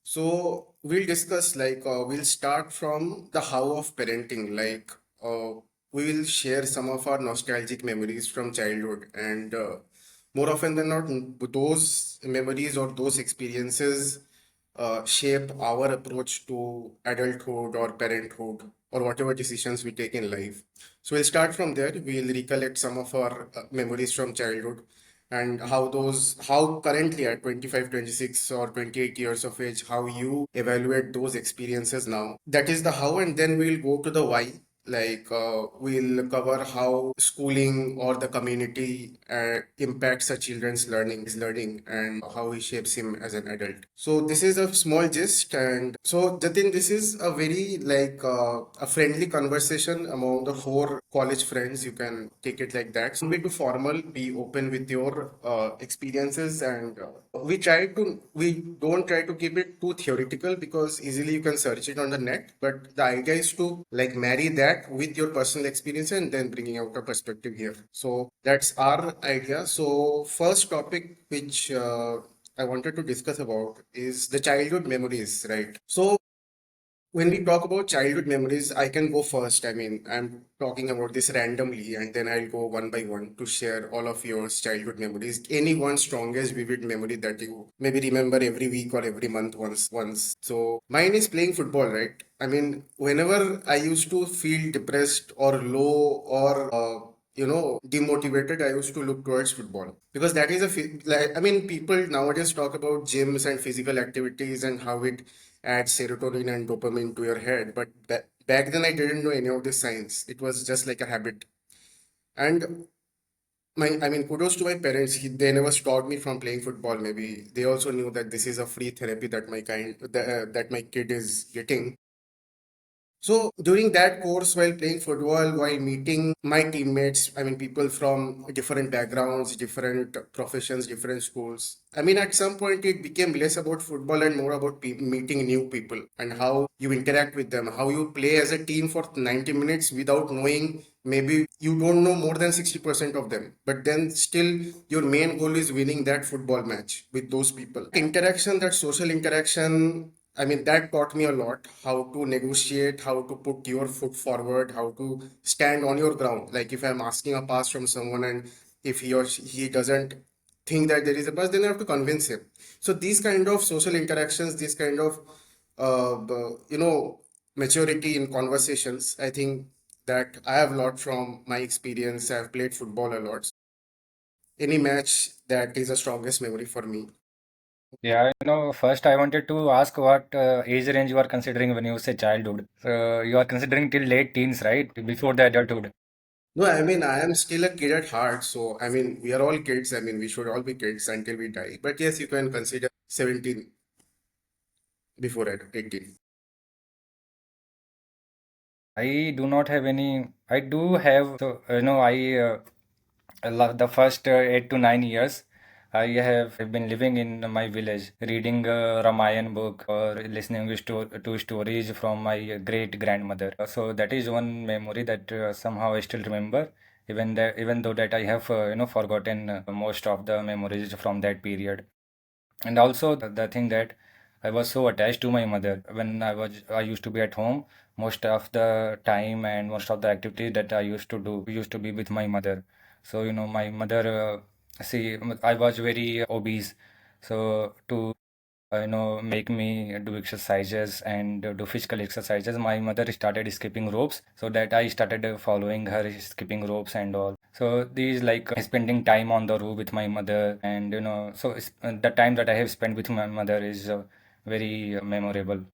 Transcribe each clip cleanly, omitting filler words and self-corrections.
So we'll discuss we'll start from the how of parenting. We will share some of our nostalgic memories from childhood, and more often than not, those memories or those experiences shape our approach to adulthood or parenthood or whatever decisions we take in life. So we'll start from there. We'll recollect some of our memories from childhood and how currently at 25, 26, or 28 years of age, how you evaluate those experiences now. That is the how, and then we'll go to the why. We'll cover how schooling or the community impacts a children's learning and how he shapes him as an adult. So this is a small gist, and so Jatin, this is a very a friendly conversation among the four college friends. You can take it like that. Be too formal, be open with your experiences, and we don't try to keep it too theoretical because easily you can search it on the net. But the idea is to marry that with your personal experience and then bringing out a perspective here. So that's our idea. So first topic which I wanted to discuss about is the childhood memories, right? So when we talk about childhood memories, I can go first. I mean, I'm talking about this randomly, and then I'll go one by one to share all of your childhood memories. Any one strongest vivid memory that you maybe remember every week or every month once. So mine is playing football, right? I mean, whenever I used to feel depressed or low or demotivated, I used to look towards football because that is I mean, people nowadays talk about gyms and physical activities and how it adds serotonin and dopamine to your head. But back then, I didn't know any of this science. It was just like a habit. And I mean, kudos to my parents. They never stopped me from playing football. Maybe they also knew that this is a free therapy that my kid is getting. So during that course, while playing football, while meeting my teammates, I mean, people from different backgrounds, different professions, different schools. I mean, at some point, it became less about football and more about meeting new people and how you interact with them, how you play as a team for 90 minutes without knowing. Maybe you don't know more than 60% of them, but then still your main goal is winning that football match with those people. Interaction, that social interaction, I mean, that taught me a lot how to negotiate, how to put your foot forward, how to stand on your ground. Like if I'm asking a pass from someone and if he doesn't think that there is a pass, then I have to convince him. So these kind of social interactions, this kind of maturity in conversations, I think that I have a lot from my experience. I've played football a lot. Any match that is the strongest memory for me. Yeah, first I wanted to ask what age range you are considering when you say childhood. So you are considering till late teens, right? Before the adulthood. No, I mean, I am still a kid at heart. So, I mean, we are all kids. I mean, we should all be kids until we die. But yes, you can consider 17 before 18. I do not have any. I do have. So I love the first 8 to 9 years. I have been living in my village, reading Ramayan book or listening to stories from my great grandmother. So that is one memory that somehow I still remember, even though that I have forgotten most of the memories from that period. And also the thing that I was so attached to my mother when I used to be at home most of the time, and most of the activities that I used to do used to be with my mother. So my mother, I was very obese, so to make me do exercises and do physical exercises, my mother started skipping ropes, so that I started following her skipping ropes and all. So these like spending time on the roof with my mother, and the time that I have spent with my mother is very memorable.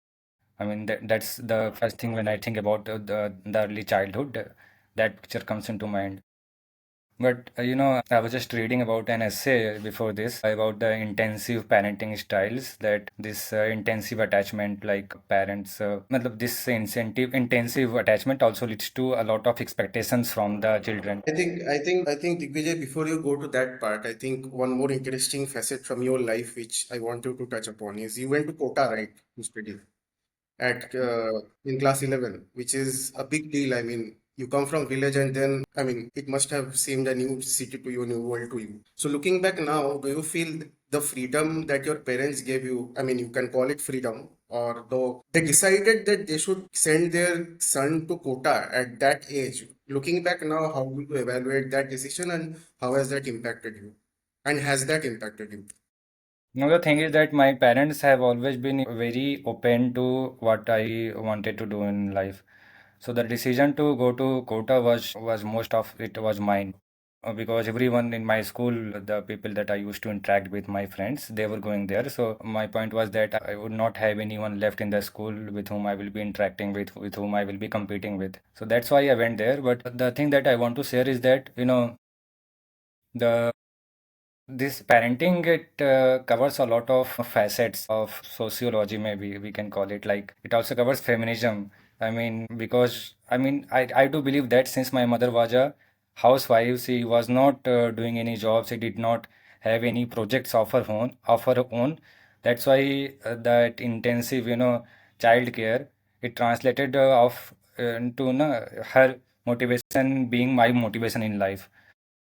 I mean, that's the first thing when I think about the early childhood, that picture comes into mind. But I was just reading about an essay before this about the intensive parenting styles. That this intensive attachment, like parents, matlab this intensive attachment also leads to a lot of expectations from the children. I think Digvijay, before you go to that part, I think one more interesting facet from your life, which I want you to touch upon, is you went to Kota, right, to study at in class 11, which is a big deal. I mean, You come from village, and then, I mean, it must have seemed a new city to you, new world to you. So looking back now, do you feel the freedom that your parents gave you, I mean, you can call it freedom, or though they decided that they should send their son to Kota at that age? Looking back now, how do you evaluate that decision, and how has that impacted you? And has that impacted you? No, the thing is that my parents have always been very open to what I wanted to do in life. So the decision to go to Kota was most of it was mine. Because everyone in my school, the people that I used to interact with, my friends, they were going there. So my point was that I would not have anyone left in the school with whom I will be interacting with whom I will be competing with. So that's why I went there. But the thing that I want to share is that, the this parenting, it covers a lot of facets of sociology, maybe we can call it. Like it also covers feminism. I mean, because I do believe that since my mother was a housewife, she was not doing any job. She did not have any projects of her own. That's why that intensive, child care, it translated into her motivation being my motivation in life.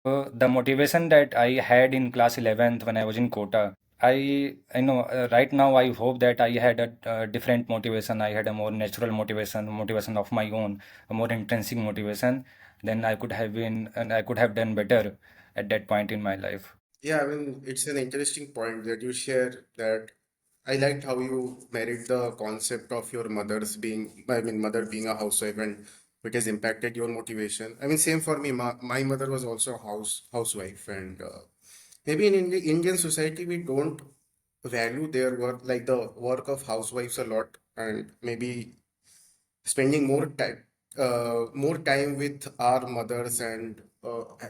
The motivation that I had in class 11th when I was in Kota, I know right now I hope that I had a different motivation. I had a more natural motivation of my own, a more intrinsic motivation. Then I could have been and I could have done better at that point in my life. Yeah, I mean, it's an interesting point that you share that I liked how you married the concept of your mother's being, I mean, mother being a housewife and which has impacted your motivation. I mean, same for me. My mother was also a housewife, and maybe in Indian society we don't value their work, like the work of housewives a lot, and maybe spending more time with our mothers, and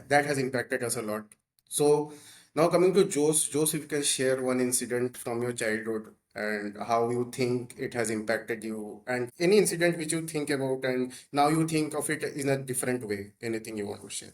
that has impacted us a lot. So now coming to Jose, if you can share one incident from your childhood and how you think it has impacted you, and any incident which you think about and now you think of it in a different way, anything you want to share.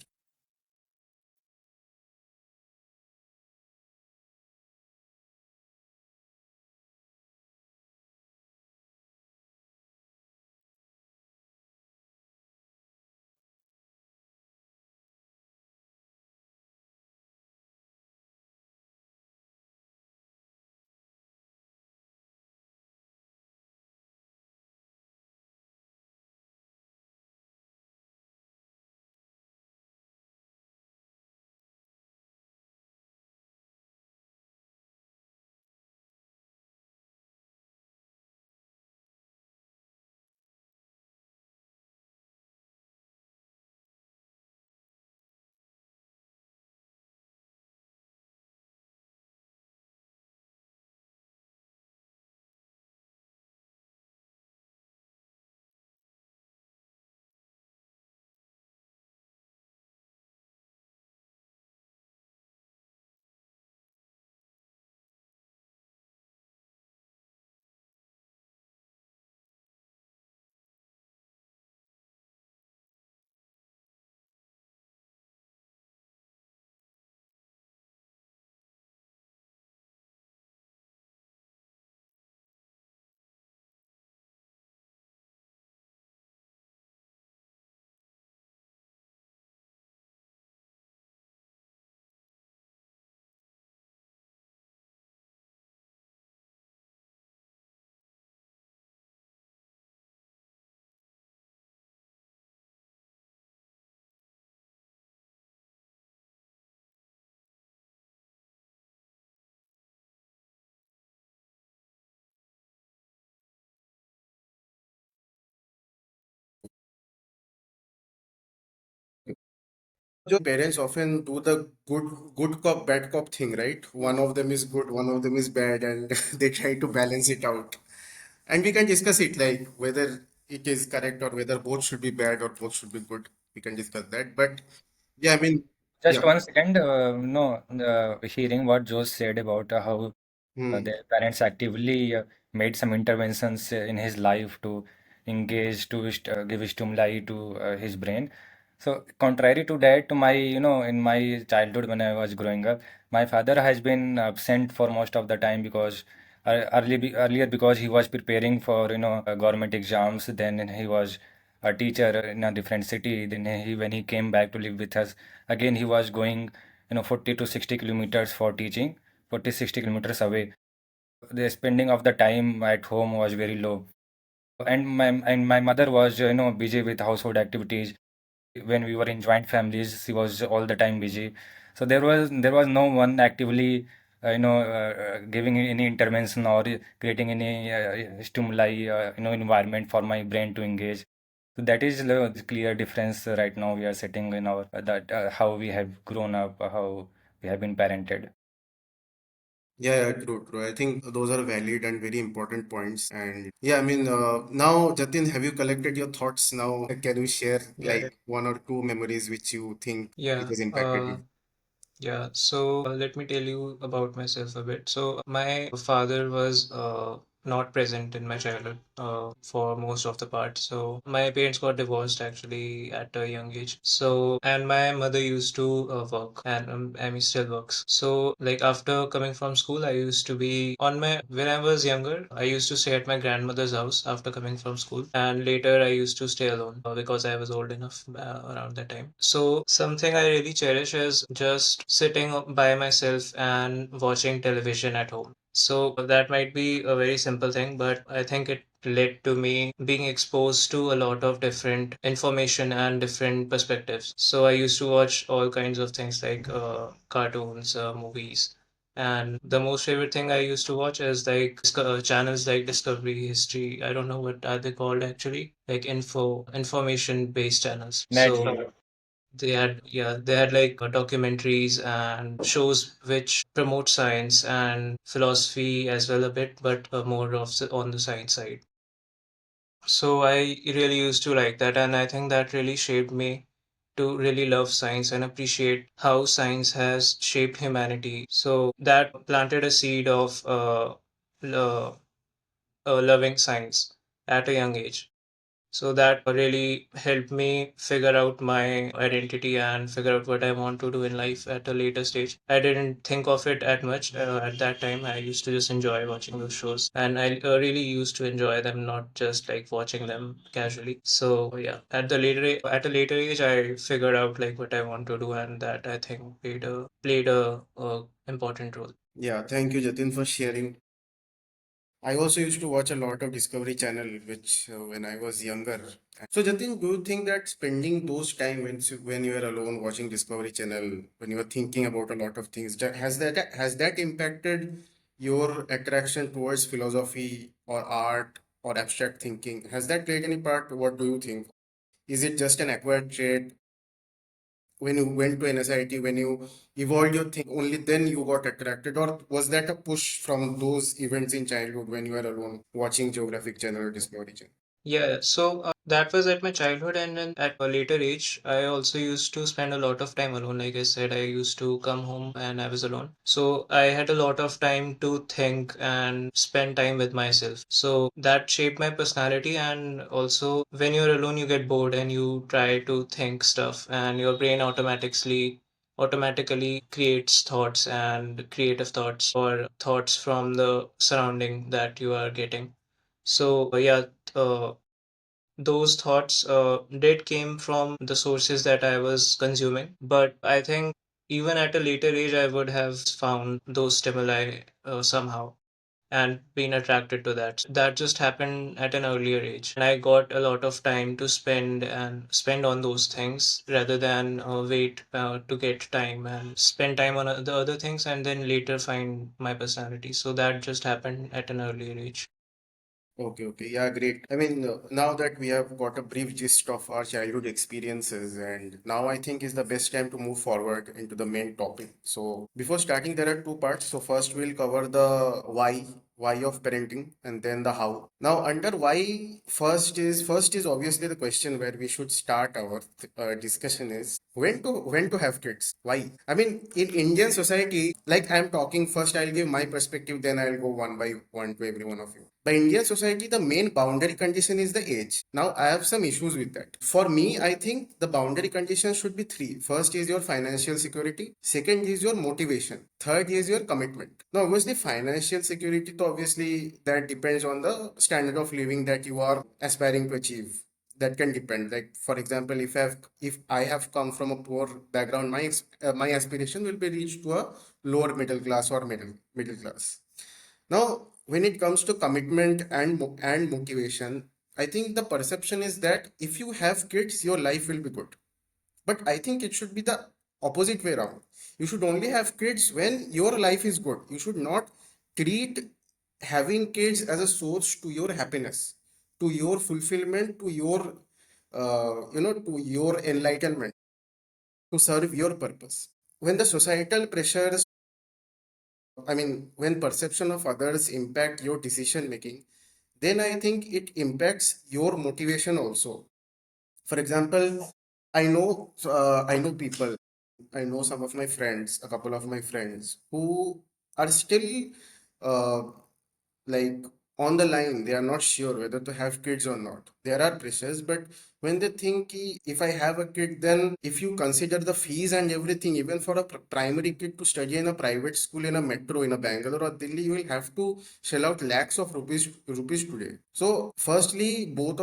Parents often do the good cop, bad cop thing, right? One of them is good, one of them is bad, and they try to balance it out. And we can discuss it like whether it is correct or whether both should be bad or both should be good. We can discuss that. But yeah, I mean, Just yeah. one second, no, hearing what Jose said about how Hmm. their parents actively made some interventions in his life to engage, to give stimuli to his brain. So, contrary to that, in my childhood when I was growing up, my father has been absent for most of the time because earlier because he was preparing for government exams. Then he was a teacher in a different city. Then when he came back to live with us, again he was going 40 to 60 kilometers for teaching, 40 60 kilometers away. The spending of the time at home was very low, and my mother was busy with household activities. When we were in joint families, she was all the time busy. So there was no one actively giving any intervention or creating any stimuli environment for my brain to engage. So that is the clear difference right now we are sitting in our that how we have grown up, how we have been parented. Yeah, yeah, true, true. I think those are valid and very important points. And yeah, I mean, now, Jatin, have you collected your thoughts now? Can you share like one or two memories which you think it Yeah, has impacted you? yeah. So let me tell you about myself a bit. So my father was not present in my childhood for most of the part. So my parents got divorced actually at a young age. So and my mother used to work, and I mean still works. So like after coming from school, I used to be on my when I was younger, I used to stay at my grandmother's house after coming from school, and later I used to stay alone because I was old enough around that time. So something I really cherish is just sitting by myself and watching television at home. So that might be a very simple thing, but I think it led to me being exposed to a lot of different information and different perspectives. So I used to watch all kinds of things like cartoons, movies. And the most favorite thing I used to watch is like channels like Discovery, History. I don't know what are they called actually, like information based channels. Nat So they had like documentaries and shows which promote science and philosophy as well a bit, but more of on the science side. So I really used to like that, and I think that really shaped me to really love science and appreciate how science has shaped humanity. So that planted a seed of lo- loving science at a young age. So that really helped me figure out my identity and figure out what I want to do in life at a later stage. I didn't think of it at much at that time. I used to just enjoy watching those shows, and I really used to enjoy them, not just like watching them casually. So yeah, at a later age, I figured out like what I want to do, and that I think played a important role. Yeah, thank you, Jatin, for sharing. I also used to watch a lot of Discovery Channel, which when I was younger. So, Jatin, do you think that spending those time when you are alone watching Discovery Channel, when you are thinking about a lot of things, has that impacted your attraction towards philosophy or art or abstract thinking? Has that played any part? What do you think? Is it just an acquired trait when you went to NSIT, when you evolved your thing, only then you got attracted, or was that a push from those events in childhood when you were alone watching Geographic Channel or Discovery Channel? Yeah, so that was at my childhood, and then at a later age, I also used to spend a lot of time alone. Like I said, I used to come home and I was alone. So I had a lot of time to think and spend time with myself. So that shaped my personality. And also, when you're alone, you get bored and you try to think stuff, and your brain automatically creates thoughts and creative thoughts or thoughts from the surrounding that you are getting. So yeah, uh, those thoughts did came from the sources that I was consuming, but I think even at a later age, I would have found those stimuli somehow and been attracted to that. That just happened at an earlier age, and I got a lot of time to spend on those things rather than wait to get time and spend time on the other things and then later find my personality. So that just happened at an earlier age. Okay, okay. Yeah, great. I mean, now that we have got a brief gist of our childhood experiences, and now I think is the best time to move forward into the main topic. So, before starting, there are two parts. So, first we'll cover the why of parenting, and then the how. Now, under why, first is obviously the question where we should start our discussion is when to have kids. Why? I mean, in Indian society, like I'm talking first, I'll give my perspective, then I'll go one by one to every one of you. By Indian society, the main boundary condition is the age. Now, I have some issues with that. For me, I think the boundary condition should be three. First is your financial security. Second is your motivation. Third is your commitment. Now, obviously, financial security, so obviously, that depends on the standard of living that you are aspiring to achieve. that can depend. Like for example, if I have come from a poor background, my aspiration will be reached to a lower middle class or middle class. Now when it comes to commitment and motivation, I think the perception is that if you have kids, your life will be good. But I think it should be the opposite way around. You should only have kids when your life is good. You should not treat having kids as a source to your happiness, to your fulfillment, to your, to your enlightenment, to serve your purpose. When the societal pressures, when perception of others impact your decision making, then I think it impacts your motivation also. For example, I know people. I know some of my friends, a couple of my friends who are still uh, like on the line. They are not sure whether to have kids or not. There are pressures, but when they think "Ki, if I have a kid, then if you consider the fees and everything, even for a primary kid to study in a private school in a metro in a Bangalore or Delhi, you will have to shell out lakhs of rupees today. So, firstly, both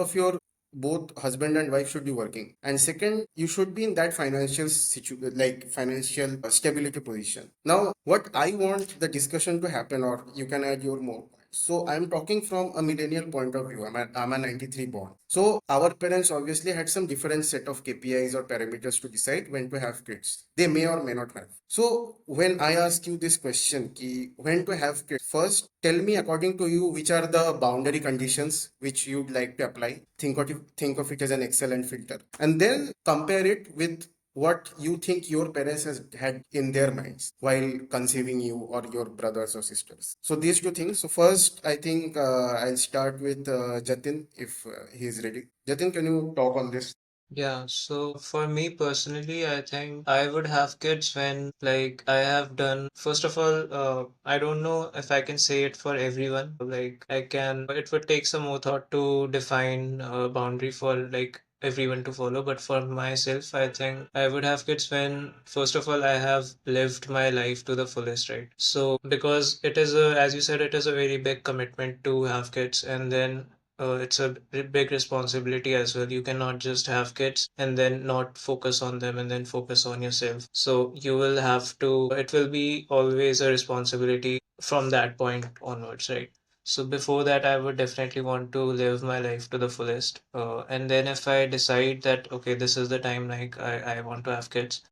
husband and wife should be working, and second, you should be in that financial stability position. Now what I want the discussion to happen, or you can add your more points. So I'm talking from a millennial point of view. I'm a 93 born, so our parents obviously had some different set of KPIs or parameters to decide when to have kids. They may or may not have. So when I ask you this question, ki when to have kids, first tell me, according to you, which are the boundary conditions which you'd like to apply. Think of it as an excellent filter, and then compare it with what you think your parents has had in their minds while conceiving you or your brothers or sisters. So these two things. So first, I think I'll start with Jatin if he's ready. Jatin, can you talk on this? Yeah, so for me personally, I think I would have kids when, like, I have done, first of all, I don't know if I can say it for everyone. Like, it would take some more thought to define a boundary for, like, everyone to follow. But for myself, I think I would have kids when, first of all, I have lived my life to the fullest, right? So, because as you said, it is a very big commitment to have kids, and then it's a big responsibility as well. You cannot just have kids and then not focus on them and then focus on yourself. So you will have to, it will be always a responsibility from that point onwards, right? So before that, I would definitely want to live my life to the fullest. And then if I decide that, okay, this is the time, like I want to have kids,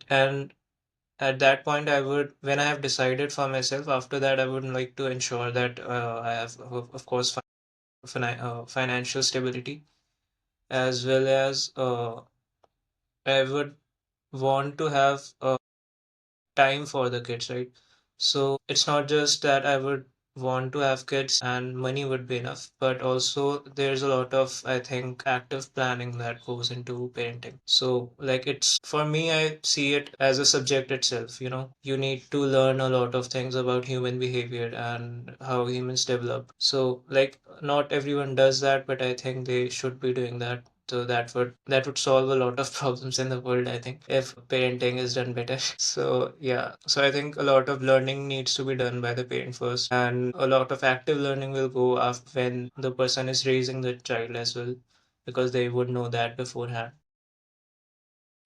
and at that point, when I have decided for myself, after that, I would like to ensure that I have, of course, financial stability, as well as I would want to have time for the kids, right? So it's not just that I would want to have kids and money would be enough, but also there's a lot of, I think, active planning that goes into parenting. So, like, it's for me, I see it as a subject itself, you know, you need to learn a lot of things about human behavior and how humans develop. So, like, not everyone does that, but I think they should be doing that. So that would solve a lot of problems in the world, I think, if parenting is done better. So yeah, so I think a lot of learning needs to be done by the parent first, and a lot of active learning will go after when the person is raising the child as well, because they would know that beforehand.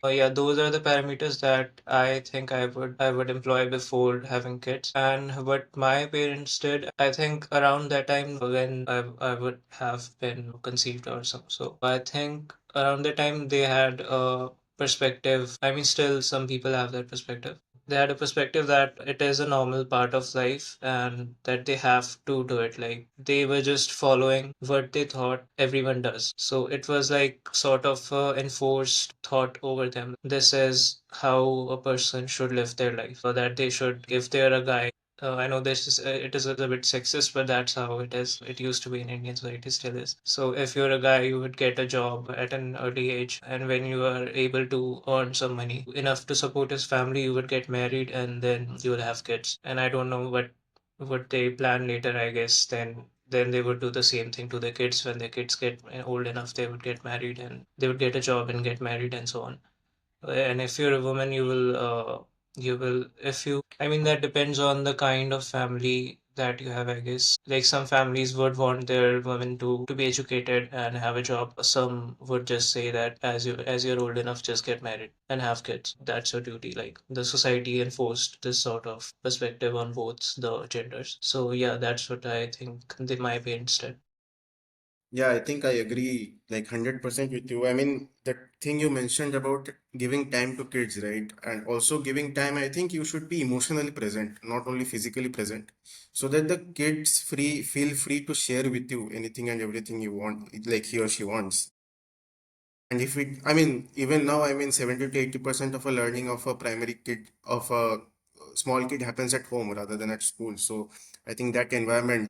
Yeah, those are the parameters that I think I would employ before having kids. And what my parents did, I think around that time when I would have been conceived or so. So I think around that time they had a perspective. I mean, still some people have that perspective. They had a perspective that it is a normal part of life and that they have to do it. Like they were just following what they thought everyone does. So it was like sort of enforced thought over them. This is how a person should live their life, so that they should, if they're a guy, I know it is a bit sexist, but that's how it is. It used to be in Indian society, still is. So if you're a guy, you would get a job at an early age, and when you are able to earn some money enough to support his family, you would get married, and then you will have kids. And I don't know what they plan later. I guess then they would do the same thing to their kids. When their kids get old enough, they would get married and they would get a job and get married and so on. And if you're a woman, you will, if you, I mean, that depends on the kind of family that you have, I guess. Like some families would want their women to be educated and have a job. Some would just say that as you're old enough, just get married and have kids. That's your duty. Like the society enforced this sort of perspective on both the genders. So yeah, that's what I think my parents did. Yeah, I think I agree like 100% with you. I mean, the thing you mentioned about giving time to kids, right? And also giving time, I think you should be emotionally present, not only physically present, so that the kids feel free to share with you anything and everything you want, like he or she wants. And if it, I mean, even now, I mean, 70 to 80% of a learning of a primary kid, of a small kid happens at home rather than at school. So I think that environment,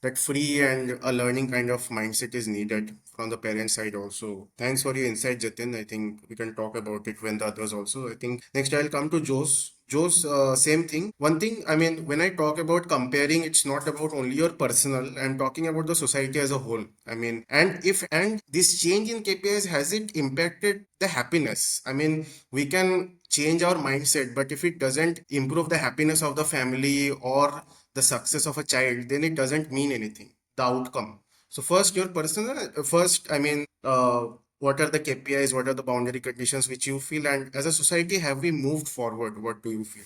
that free and a learning kind of mindset is needed from the parent side also. Thanks for your insight, Jatin. I think we can talk about it when the others also. I think next I'll come to Jose. Jose, same thing. One thing, I mean, when I talk about comparing, it's not about only your personal. I'm talking about the society as a whole. I mean, and this change in KPIs, has it impacted the happiness? I mean, we can change our mindset, but if it doesn't improve the happiness of the family or the success of a child, then it doesn't mean anything, the outcome. So first, your personal, first, I mean, what are the KPIs, what are the boundary conditions which you feel, and as a society, have we moved forward? What do you feel?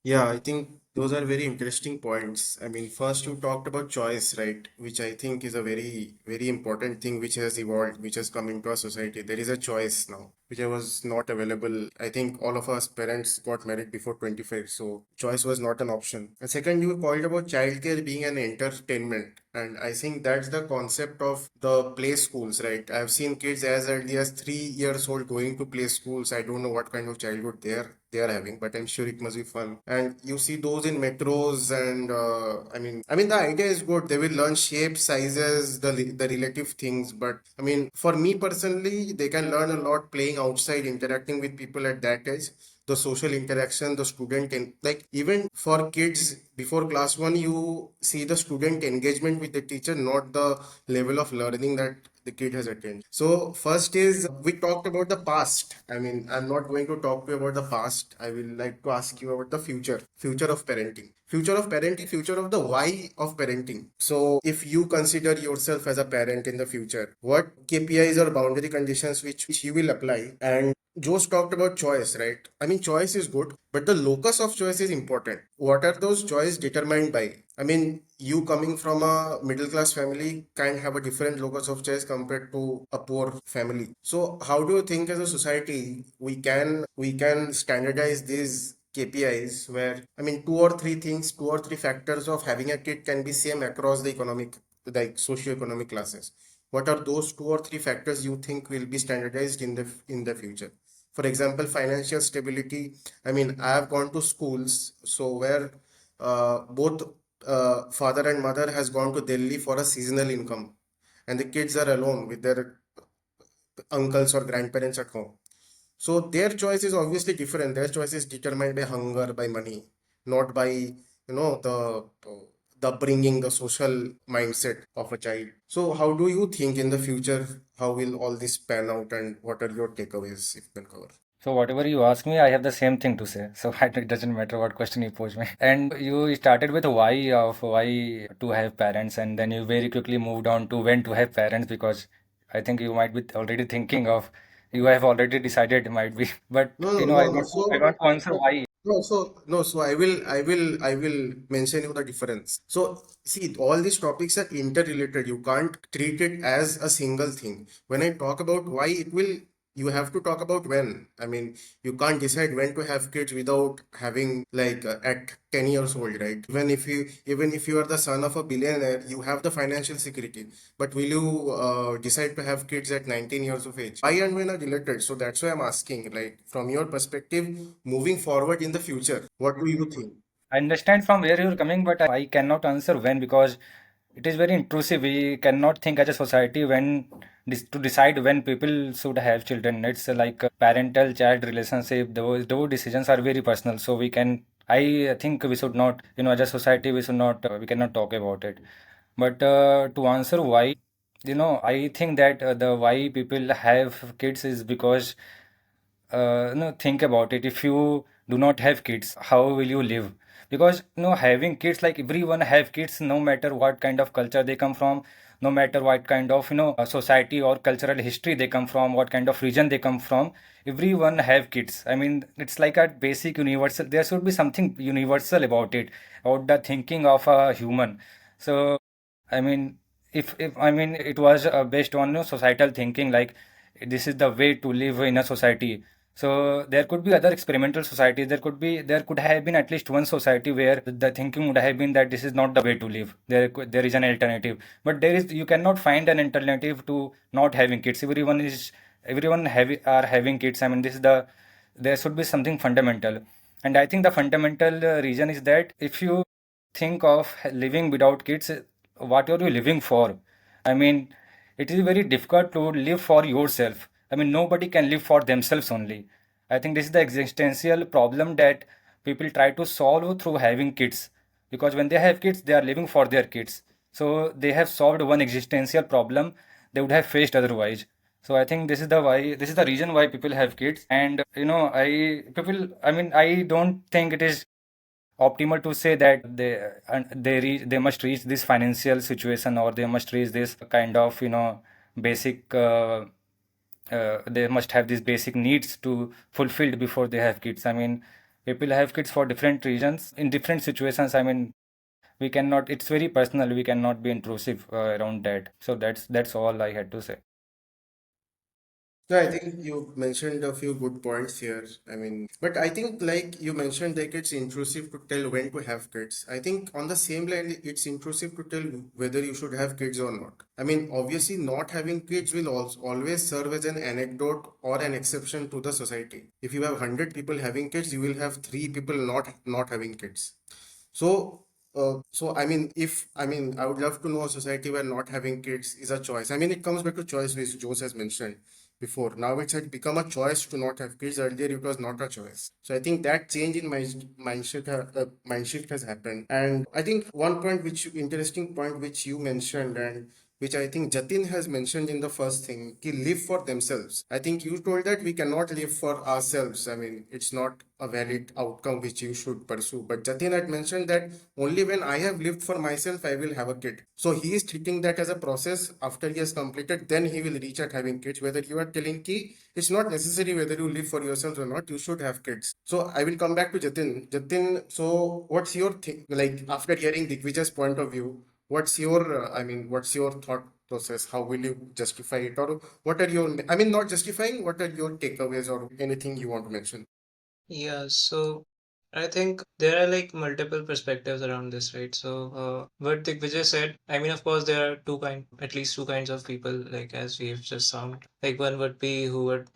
Yeah, I think Those are very interesting points. I mean, first you talked about choice, right? Which I think is a very, very important thing which has evolved, which has come into our society. There is a choice now, which I was not available. I think all of us parents got married before 25, so choice was not an option. And second, you called about childcare being an entertainment. And I think that's the concept of the play schools, right? I've seen kids as early as 3 years old going to play schools. I don't know what kind of childhood they are having, but I'm sure it must be fun. And you see those in metros, and I mean the idea is good. They will learn shapes, sizes, the relative things. But I mean, for me personally, they can learn a lot playing outside, interacting with people at that age, the social interaction, the student, and like even for kids before class one, you see the student engagement with the teacher, not the level of learning that the kid has attained. So first is we talked about the past. I mean, I'm not going to talk to you about the past. I will like to ask you about the future of parenting. Future of parenting, future of the why of parenting. So if you consider yourself as a parent in the future, what KPIs or boundary conditions which you will apply? And Joe's talked about choice, right? I mean, choice is good, but the locus of choice is important. What are those choices determined by? I mean, you coming from a middle class family can have a different locus of choice compared to a poor family. So, how do you think as a society we can standardize these KPIs where I mean two or three factors of having a kid can be same across the economic like socio-economic classes. What are those two or three factors you think will be standardized in the future? For example, financial stability. I mean, I have gone to schools so where both father and mother has gone to Delhi for a seasonal income, and the kids are alone with their uncles or grandparents at home. So their choice is obviously different. Their choice is determined by hunger, by money, not by the upbringing, the social mindset of a child. So how do you think in the future, how will all this pan out, and what are your takeaways if you can cover? So whatever you ask me, I have the same thing to say. So it doesn't matter what question you pose me. And you started with why to have parents, and then you very quickly moved on to when to have parents because I think you might be already thinking of you have already decided might be. But No, no, no, no. I want to answer why. So I will mention you the difference. So see, all these topics are interrelated. You can't treat it as a single thing. When I talk about why, you have to talk about when. I mean, you can't decide when to have kids without having like at 10 years old, right? Even if you are the son of a billionaire, you have the financial security. But will you decide to have kids at 19 years of age? Why and when are related. So that's why I'm asking, like, from your perspective, moving forward in the future, what do you think? I understand from where you're coming, but I cannot answer when because it is very intrusive. We cannot think as a society when to decide when people should have children. It's like a parental-child relationship. Those decisions are very personal. So we can. I think we should not. As a society, we should not. We cannot talk about it. But to answer why, I think that the why people have kids is because think about it. If you do not have kids, how will you live? Because having kids, like everyone have kids, no matter what kind of culture they come from, no matter what kind of society or cultural history they come from, what kind of region they come from, everyone have kids. I mean, it's like a basic universal. There should be something universal about it, about the thinking of a human. So I mean, if I mean it was based on societal thinking, like this is the way to live in a society. So there could be other experimental societies. There could have been at least one society where the thinking would have been that this is not the way to live. There is an alternative, but you cannot find an alternative to not having kids. Everyone are having kids. I mean, there should be something fundamental, and I think the fundamental reason is that if you think of living without kids, what are you living for? I mean, it is very difficult to live for yourself. I mean, nobody can live for themselves only. I think this is the existential problem that people try to solve through having kids. Because when they have kids, they are living for their kids. So they have solved one existential problem they would have faced otherwise. So I think this is the reason why people have kids. And I mean, I don't think it is optimal to say that they must reach this financial situation or they must reach this kind of basic they must have these basic needs to fulfilled before they have kids. I mean, People have kids for different reasons in different situations. I mean, we cannot, it's very personal, we cannot be intrusive around that. So that's all I had to say. No, I think you mentioned a few good points here. I mean, but I think like you mentioned, like it's intrusive to tell when to have kids. I think on the same line, it's intrusive to tell whether you should have kids or not. I mean, obviously, not having kids will also always serve as an anecdote or an exception to the society. If you have 100 people having kids, you will have three people not having kids. So, I mean, if I mean, I would love to know a society where not having kids is a choice. I mean, it comes back to choice, which Jose has mentioned before. Now it's had become a choice to not have kids. Earlier, it was not a choice. So I think that change in mind shift has happened. And I think one point, which interesting point, which you mentioned, and which I think Jatin has mentioned in the first thing, ki live for themselves. I think you told that we cannot live for ourselves. I mean, it's not a valid outcome which you should pursue. But Jatin had mentioned that only when I have lived for myself, I will have a kid. So he is treating that as a process. After he has completed, then he will reach at having kids. Whether you are telling ki it's not necessary whether you live for yourself or not, you should have kids. So I will come back to Jatin. Jatin, so what's your thing? Like after hearing Digvijay's point of view, what's your, what's your thought process? How will you justify it? Or what are your, I mean, not justifying, what are your takeaways or anything you want to mention? Yeah, so I think there are like multiple perspectives around this, right? So, what Digvijay said, I mean, of course, there are at least two kinds of people, like as we've just found. Like one would be who would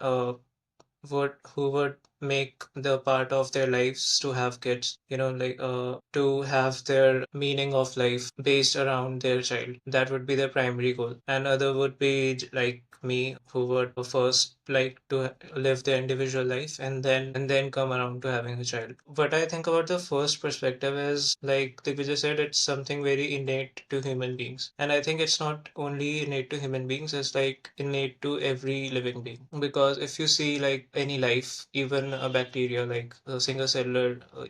make the part of their lives to have kids, like to have their meaning of life based around their child. That would be their primary goal. And other would be like me, who would first like to live their individual life and then come around to having a child. What I think about the first perspective is, like Digvijay said, it's something very innate to human beings. And I think it's not only innate to human beings, it's like innate to every living being. Because if you see like any life, even a bacteria, like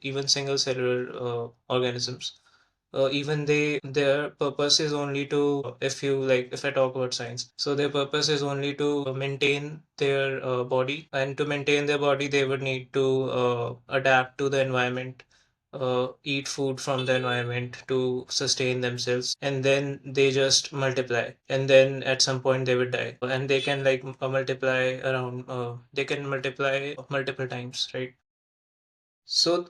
even single cellular organisms, even their purpose is only to, if I talk about science, so their purpose is only to maintain their body, and to maintain their body they would need to adapt to the environment, eat food from the environment to sustain themselves, and then they just multiply, and then at some point they would die, and they can like they can multiply multiple times, right? So,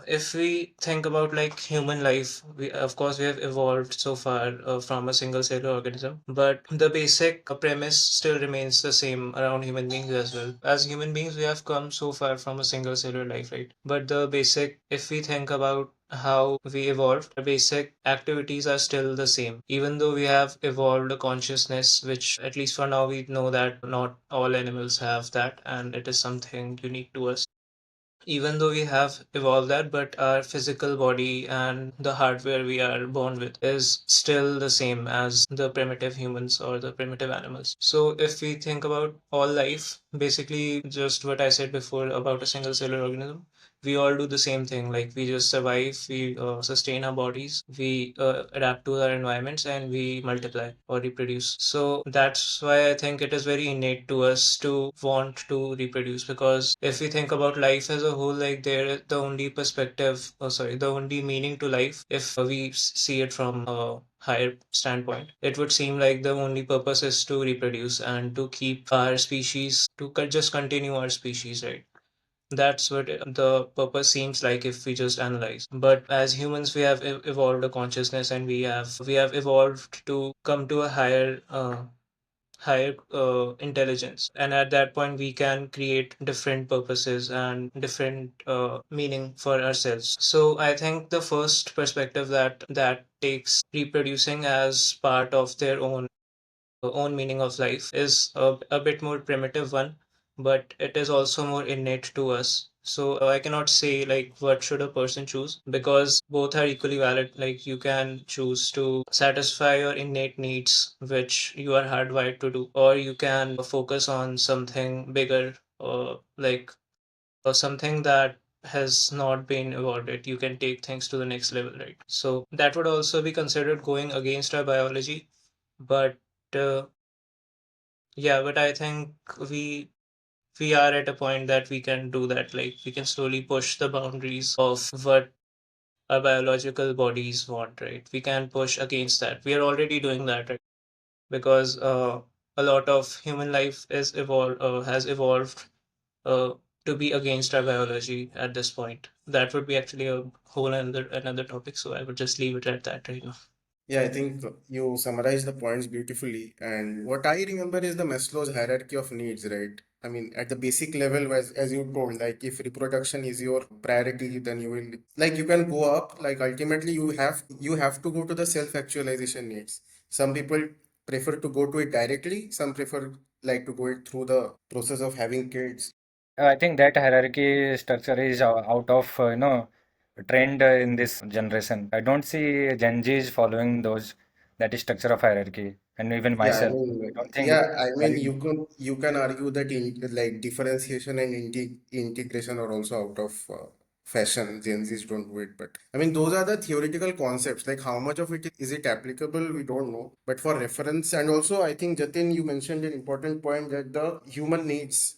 if we think about like human life, we of course we have evolved so far from a single cellular organism, but the basic premise still remains the same around human beings as well. As human beings, we have come so far from a single cellular life, right? But the basic, if we think about how we evolved, the basic activities are still the same. Even though we have evolved a consciousness, which at least for now we know that not all animals have that, and it is something unique to us. Even though we have evolved that, but our physical body and the hardware we are born with is still the same as the primitive humans or the primitive animals. So if we think about all life, basically just what I said before about a single cellular organism, we all do the same thing. Like we just survive, we sustain our bodies, we adapt to our environments, and we multiply or reproduce. So that's why I think it is very innate to us to want to reproduce. Because if we think about life as a whole, like the only perspective, oh sorry, the only meaning to life, if we see it from a higher standpoint, it would seem like the only purpose is to reproduce and to keep our species, to just continue our species, right? That's what the purpose seems like if we just analyze. But as humans, we have evolved a consciousness, and we have evolved to come to a higher intelligence, and at that point we can create different purposes and different meaning for ourselves. So I think the first perspective that takes reproducing as part of their own meaning of life is a bit more primitive one, but it is also more innate to us. So I cannot say like what should a person choose, because both are equally valid. Like you can choose to satisfy your innate needs, which you are hardwired to do, or you can focus on something bigger, or something that has not been evolved. You can take things to the next level, right? So that would also be considered going against our biology, but uh, yeah, but I think we we are at a point that we can do that. Like we can slowly push the boundaries of what our biological bodies want, right? We can push against that. We are already doing that, right? Because a lot of human life has evolved uh, to be against our biology at this point. That would be actually a whole another topic. So I would just leave it at that right now. Yeah, I think you summarized the points beautifully. And what I remember is the Maslow's hierarchy of needs, right? I mean, at the basic level, as you told, like if reproduction is your priority, then you will like you can go up. Like ultimately, you have to go to the self-actualization needs. Some people prefer to go to it directly. Some prefer like to go it through the process of having kids. I think that hierarchy structure is out of trend in this generation. I don't see Gen Zs following those that is structure of hierarchy, and even Yeah, I myself. I mean, don't think yeah, it's I mean, valid. you can argue that like differentiation and integration are also out of fashion. Gen Zs don't do it, but I mean, those are the theoretical concepts. Like how much of it is it applicable, we don't know. But for reference, and also I think Jatin, you mentioned an important point that the human needs,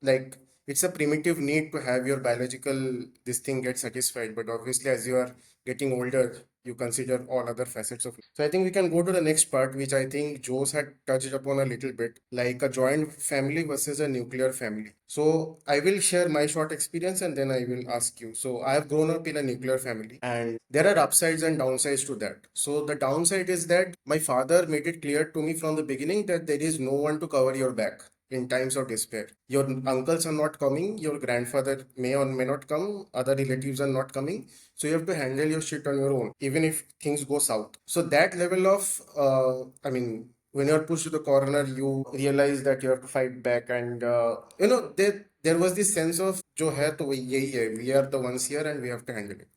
like it's a primitive need to have your biological this thing get satisfied. But obviously, as you are getting older, you consider all other facets of. So I think we can go to the next part, which I think Jose had touched upon a little bit, like a joint family versus a nuclear family. So I will share my short experience and then I will ask you. So I have grown up in a nuclear family and there are upsides and downsides to that. So the downside is that my father made it clear to me from the beginning that there is no one to cover your back in times of despair. Your uncles are not coming, your grandfather may or may not come, other relatives are not coming. So you have to handle your shit on your own, even if things go south. So that level of, I mean, when you're pushed to the corner, you realize that you have to fight back, and there was this sense of जो है तो वही यही है, we are the ones here and we have to handle it.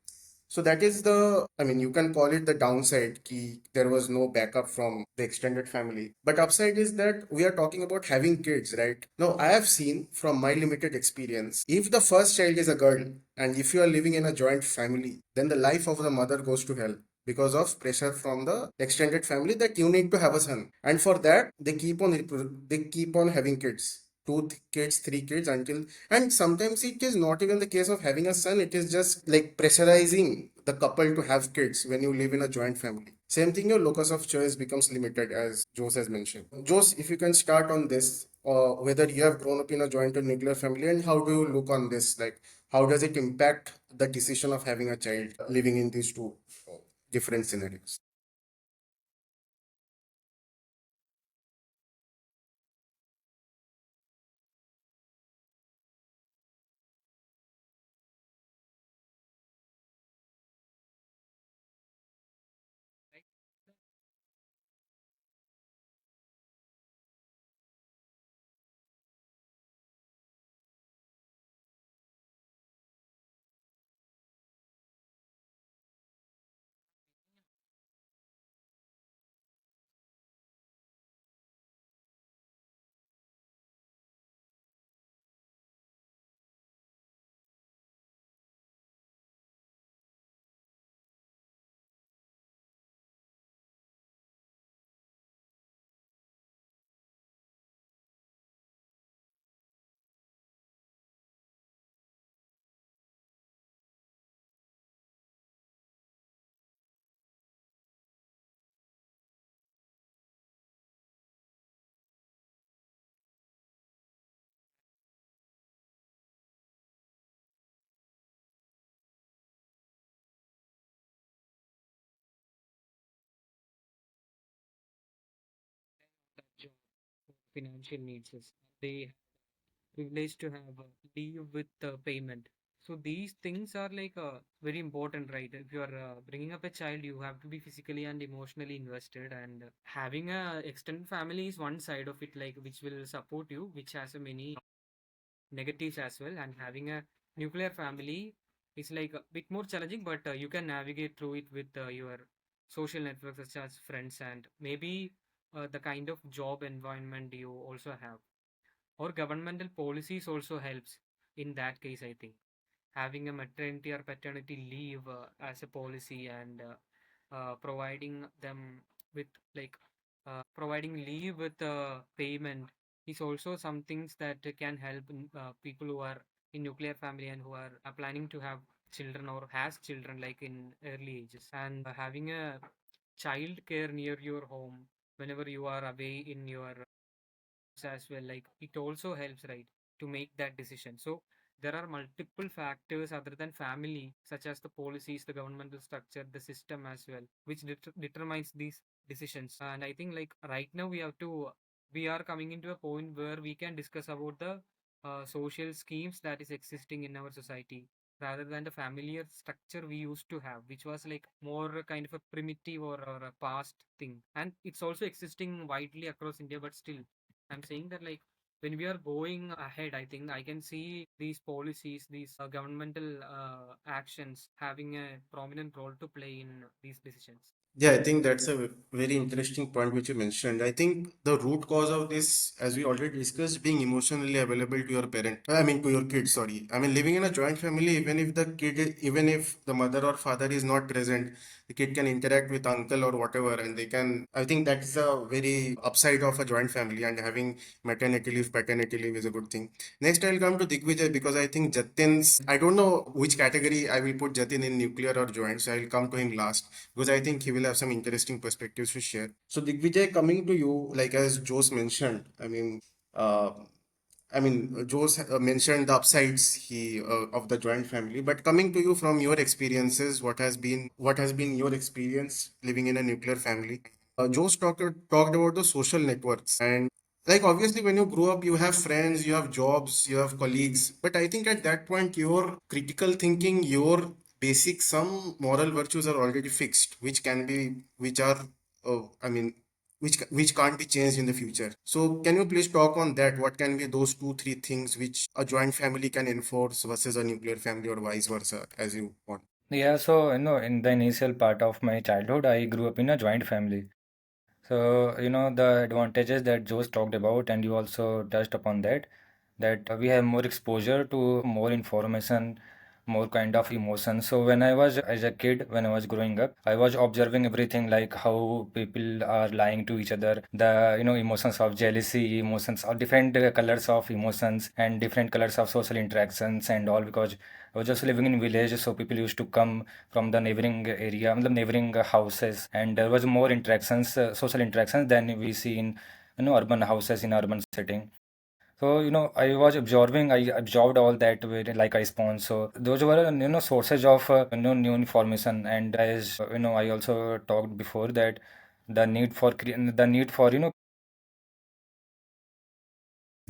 So that is the, I mean, you can call it the downside, ki there was no backup from the extended family. But upside is that we are talking about having kids, right? Now, I have seen from my limited experience, if the first child is a girl and if you are living in a joint family, then the life of the mother goes to hell because of pressure from the extended family that you need to have a son. And for that, they keep on having kids. Kids, three kids until, and sometimes it is not even the case of having a son, it is just like pressurizing the couple to have kids when you live in a joint family. Same thing, your locus of choice becomes limited, as Jose has mentioned. Jose, if you can start on this, whether you have grown up in a joint or nuclear family, and how do you look on this? Like, how does it impact the decision of having a child living in these two different scenarios? Job financial needs is they privilege to have leave with payment. So these things are like very important, right? If you are bringing up a child, you have to be physically and emotionally invested, and having a extended family is one side of it, like which will support you, which has a many negatives as well. And having a nuclear family is like a bit more challenging, but you can navigate through it with your social networks such as friends and maybe the kind of job environment you also have, or governmental policies also helps in that case. I think having a maternity or paternity leave as a policy, and providing them with like providing leave with payment is also some things that can help people who are in nuclear family and who are planning to have children or has children like in early ages. And having a child care near your home whenever you are away in your as well, like it also helps, right, to make that decision. So there are multiple factors other than family, such as the policies, the governmental structure, the system as well, which determines these decisions. And I think like right now we are coming into a point where we can discuss about the social schemes that is existing in our society rather than the familiar structure we used to have, which was like more kind of a primitive or a past thing. And it's also existing widely across India, but still I'm saying that like when we are going ahead, I think I can see these policies, these governmental actions having a prominent role to play in these decisions. Yeah, I think that's a very interesting point which you mentioned. I think the root cause of this, as we already discussed, being emotionally available to your parent. I mean, to your kid, sorry. I mean, living in a joint family, even if the mother or father is not present, the kid can interact with uncle or whatever, and they can. I think that's a very upside of a joint family, and having maternity leave, paternity leave is a good thing. Next, I'll come to Digvijay because I think Jatin's. I don't know which category I will put Jatin in, nuclear or joint, so I'll come to him last because I think he will have some interesting perspectives to share. So Digvijay, coming to you, like as Jose mentioned, uh, Jose mentioned the upsides of the joint family. But coming to you from your experiences, what has been your experience living in a nuclear family? Jose talked about the social networks, and like obviously when you grow up, you have friends, you have jobs, you have colleagues. But I think at that point, your critical thinking, your basic some moral virtues are already fixed, which are, I mean, which can't be changed in the future. So can you please talk on that? What can be those two, three things which a joint family can enforce versus a nuclear family or vice versa, as you want? Yeah, so in the initial part of my childhood, I grew up in a joint family. So, the advantages that Joe's talked about, and you also touched upon that we have more exposure to more information, more kind of emotions. So, when I was as a kid, when I was growing up, I was observing everything like how people are lying to each other, the, emotions of jealousy, emotions of different colors of emotions, and different colors of social interactions and all, because I was just living in village, so people used to come from the neighboring area, the neighboring houses, and there was more interactions, social interactions than we see in urban houses in urban setting. So I was absorbing, I absorbed all that like a sponge. So those were sources of new information, and as I also talked before that the need for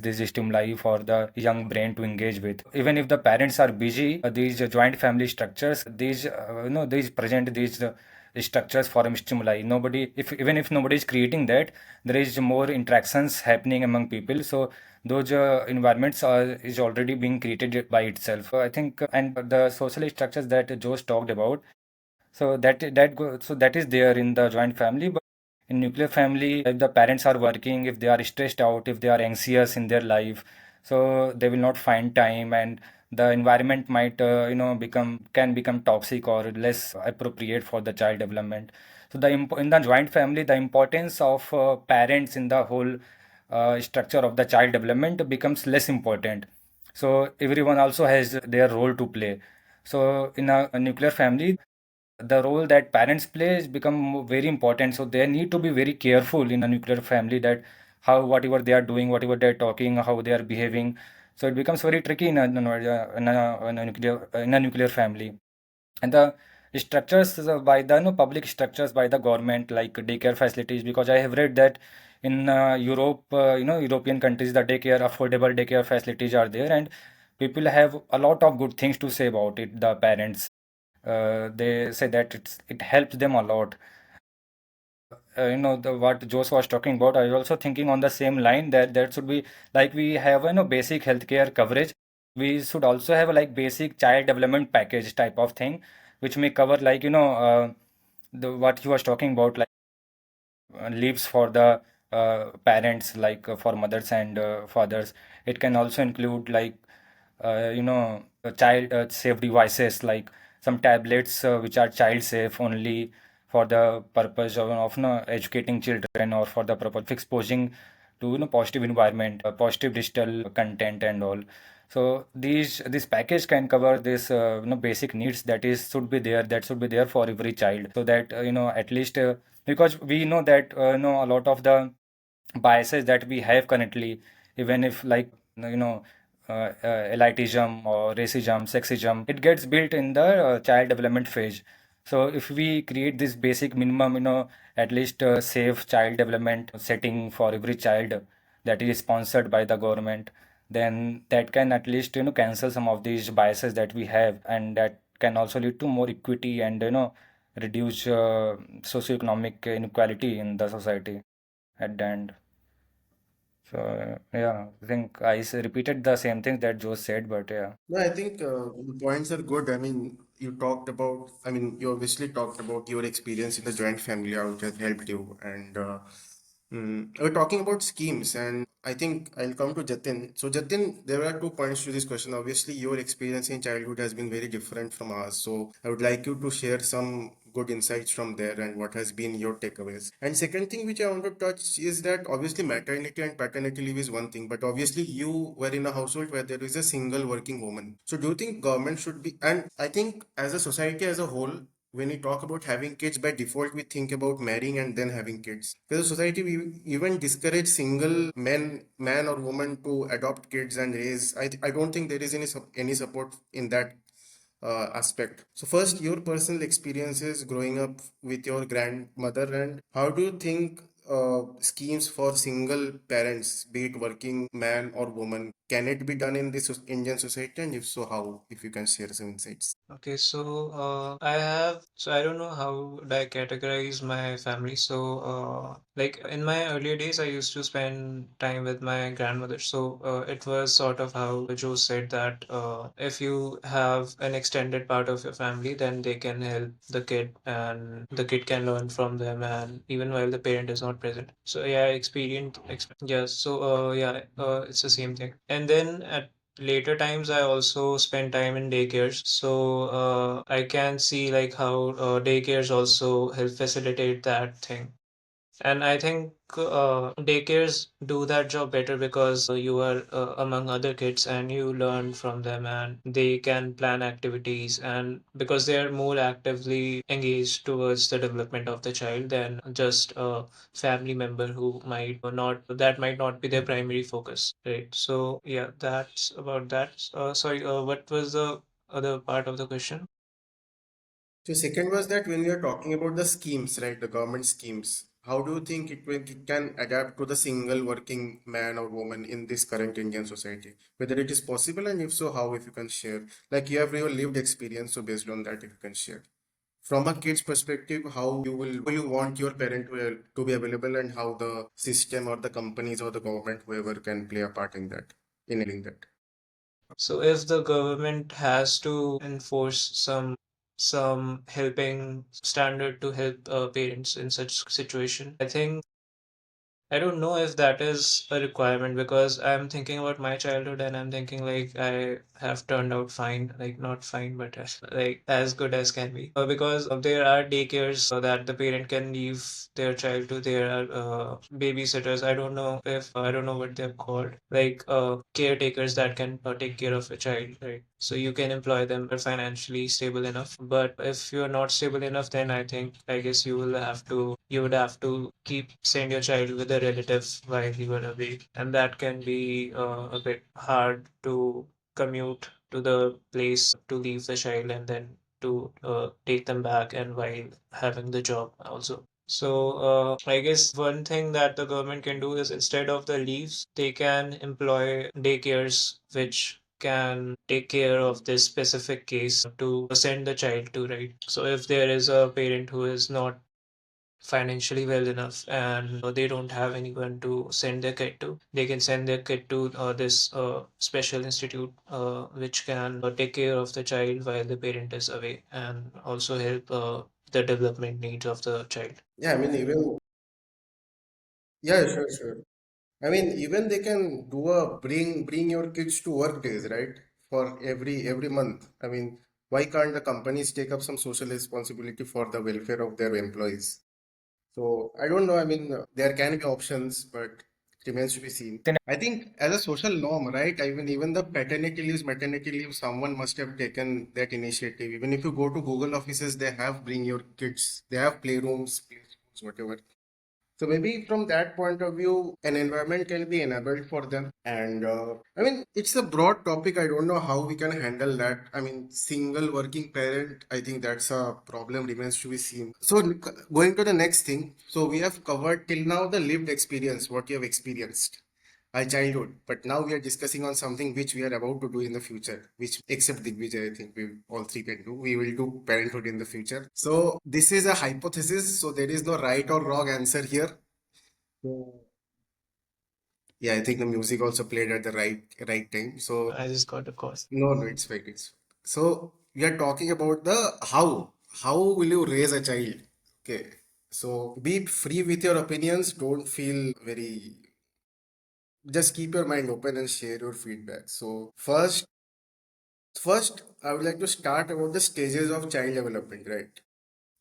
this stimuli for the young brain to engage with. Even if the parents are busy, these joint family structures, these present these structures for stimuli. Nobody, if even if nobody is creating that, there is more interactions happening among people. So those environments are is already being created by itself. I think, and the social structures that Joe talked about, so that is there in the joint family, but in nuclear family, if the parents are working, if they are stressed out, if they are anxious in their life, so they will not find time, and the environment might become toxic or less appropriate for the child development. So in the joint family, the importance of parents in the whole structure of the child development becomes less important. So everyone also has their role to play. So in a nuclear family, the role that parents play is become very important. So they need to be very careful in a nuclear family that how whatever they are doing, whatever they're talking, how they are behaving. So it becomes very tricky in a nuclear family. And the structures by the public structures by the government like daycare facilities, because I have read that in Europe, European countries, the daycare affordable daycare facilities are there, and people have a lot of good things to say about it. The parents, they say that it helps them a lot. The what Jose was talking about, I was also thinking on the same line that there should be, like we have basic healthcare coverage, we should also have like basic child development package type of thing, which may cover like the what he was talking about, like leaves for the parents, like for mothers and fathers. It can also include like child safe devices, like some tablets which are child safe only for the purpose of educating children, or for the purpose of exposing to positive environment, positive digital content and all. So this package can cover this basic needs that is should be there for every child, so that at least because we know that a lot of the biases that we have currently, even if like elitism or racism, sexism, it gets built in the child development phase. So if we create this basic minimum, at least safe child development setting for every child that is sponsored by the government, then that can at least cancel some of these biases that we have, and that can also lead to more equity and reduce socioeconomic inequality in the society at the end. So yeah, I think repeated the same things that Joe said, but yeah. No, I think the points are good. I mean, you obviously talked about your experience in the joint family, how it has helped you. And we're talking about schemes, and I think I'll come to Jatin. So, Jatin, there are 2 points to this question. Obviously, your experience in childhood has been very different from ours. So, I would like you to share some good insights from there and what has been your takeaways. And second thing which I want to touch is that obviously maternity and paternity leave is one thing, but obviously you were in a household where there is a single working woman. So do you think government should be, and I think as a society as a whole, when we talk about having kids, by default we think about marrying and then having kids. As a society, we even discourage single man or woman to adopt kids and raise. I don't think there is any support in that aspect. So first, your personal experiences growing up with your grandmother, and how do you think schemes for single parents, be it working man or woman, can it be done in this Indian society? And if so, how? If you can share some insights. Okay, so I don't know how do I categorize my family. So, like in my earlier days, I used to spend time with my grandmother. So, it was sort of how Joe said that if you have an extended part of your family, then they can help the kid and the kid can learn from them, and even while the parent is not present. So, yeah, yes. So, it's the same thing. And then at later times, I also spend time in daycares, so I can see like how daycares also help facilitate that thing. And I think daycares do that job better because you are among other kids and you learn from them and they can plan activities, and because they are more actively engaged towards the development of the child than just a family member who might not be their primary focus, right? So yeah, that's about that. Sorry, what was the other part of the question? So second was that when we are talking about the schemes, right, the government schemes, how do you think it can adapt to the single working man or woman in this current Indian society? Whether it is possible, and if so, how, if you can share. Like you have your lived experience, so based on that, if you can share. From a kid's perspective, how you want your parent to be available, and how the system or the companies or the government, whoever, can play a part in that, enabling that. So if the government has to enforce some helping standard to help parents in such situation, I think I don't know if that is a requirement because I'm thinking about my childhood and I'm thinking like I have turned out fine, like not fine, but like as good as can be. Because there are daycares that the parent can leave their child to. There are babysitters. I don't know what they're called, like caretakers that can take care of a child, right? So you can employ them if you're financially stable enough. But if you're not stable enough, then I guess you would have to keep send your child with a relative while you are away, and that can be a bit hard to commute to the place to leave the child and then to take them back and while having the job also. So I guess one thing that the government can do is instead of the leaves, they can employ daycares which can take care of this specific case to send the child to, right? So if there is a parent who is not financially well enough and they don't have anyone to send their kid to, they can send their kid to this special institute which can take care of the child while the parent is away and also help the development needs of the child. Yeah, I mean, even, yeah, sure, sure. I mean, even they can do a bring your kids to work days, right? For every month. I mean, why can't the companies take up some social responsibility for the welfare of their employees? So I don't know. I mean, there can be options, but remains to be seen. I think as a social norm, right? I mean, even the paternity leaves, maternity leave, someone must have taken that initiative. Even if you go to Google offices, they have bring your kids, they have playrooms, play schools, whatever. So maybe from that point of view, an environment can be enabled for them. And I mean, it's a broad topic. I don't know how we can handle that. I mean, single working parent, I think that's a problem remains to be seen. So going to the next thing. So we have covered till now the lived experience, what you have experienced. Our childhood, but now we are discussing on something which we are about to do in the future, which except Digvijay, I think we all three can do. We will do parenthood in the future. So this is a hypothesis, so there is no right or wrong answer here. So yeah, I think the music also played at the right time. So I just got a call. no, it's fine. It's so we are talking about the how. How will you raise a child? Okay. So be free with your opinions. Don't feel very, just keep your mind open and share your feedback. So first, I would like to start about the stages of child development, right?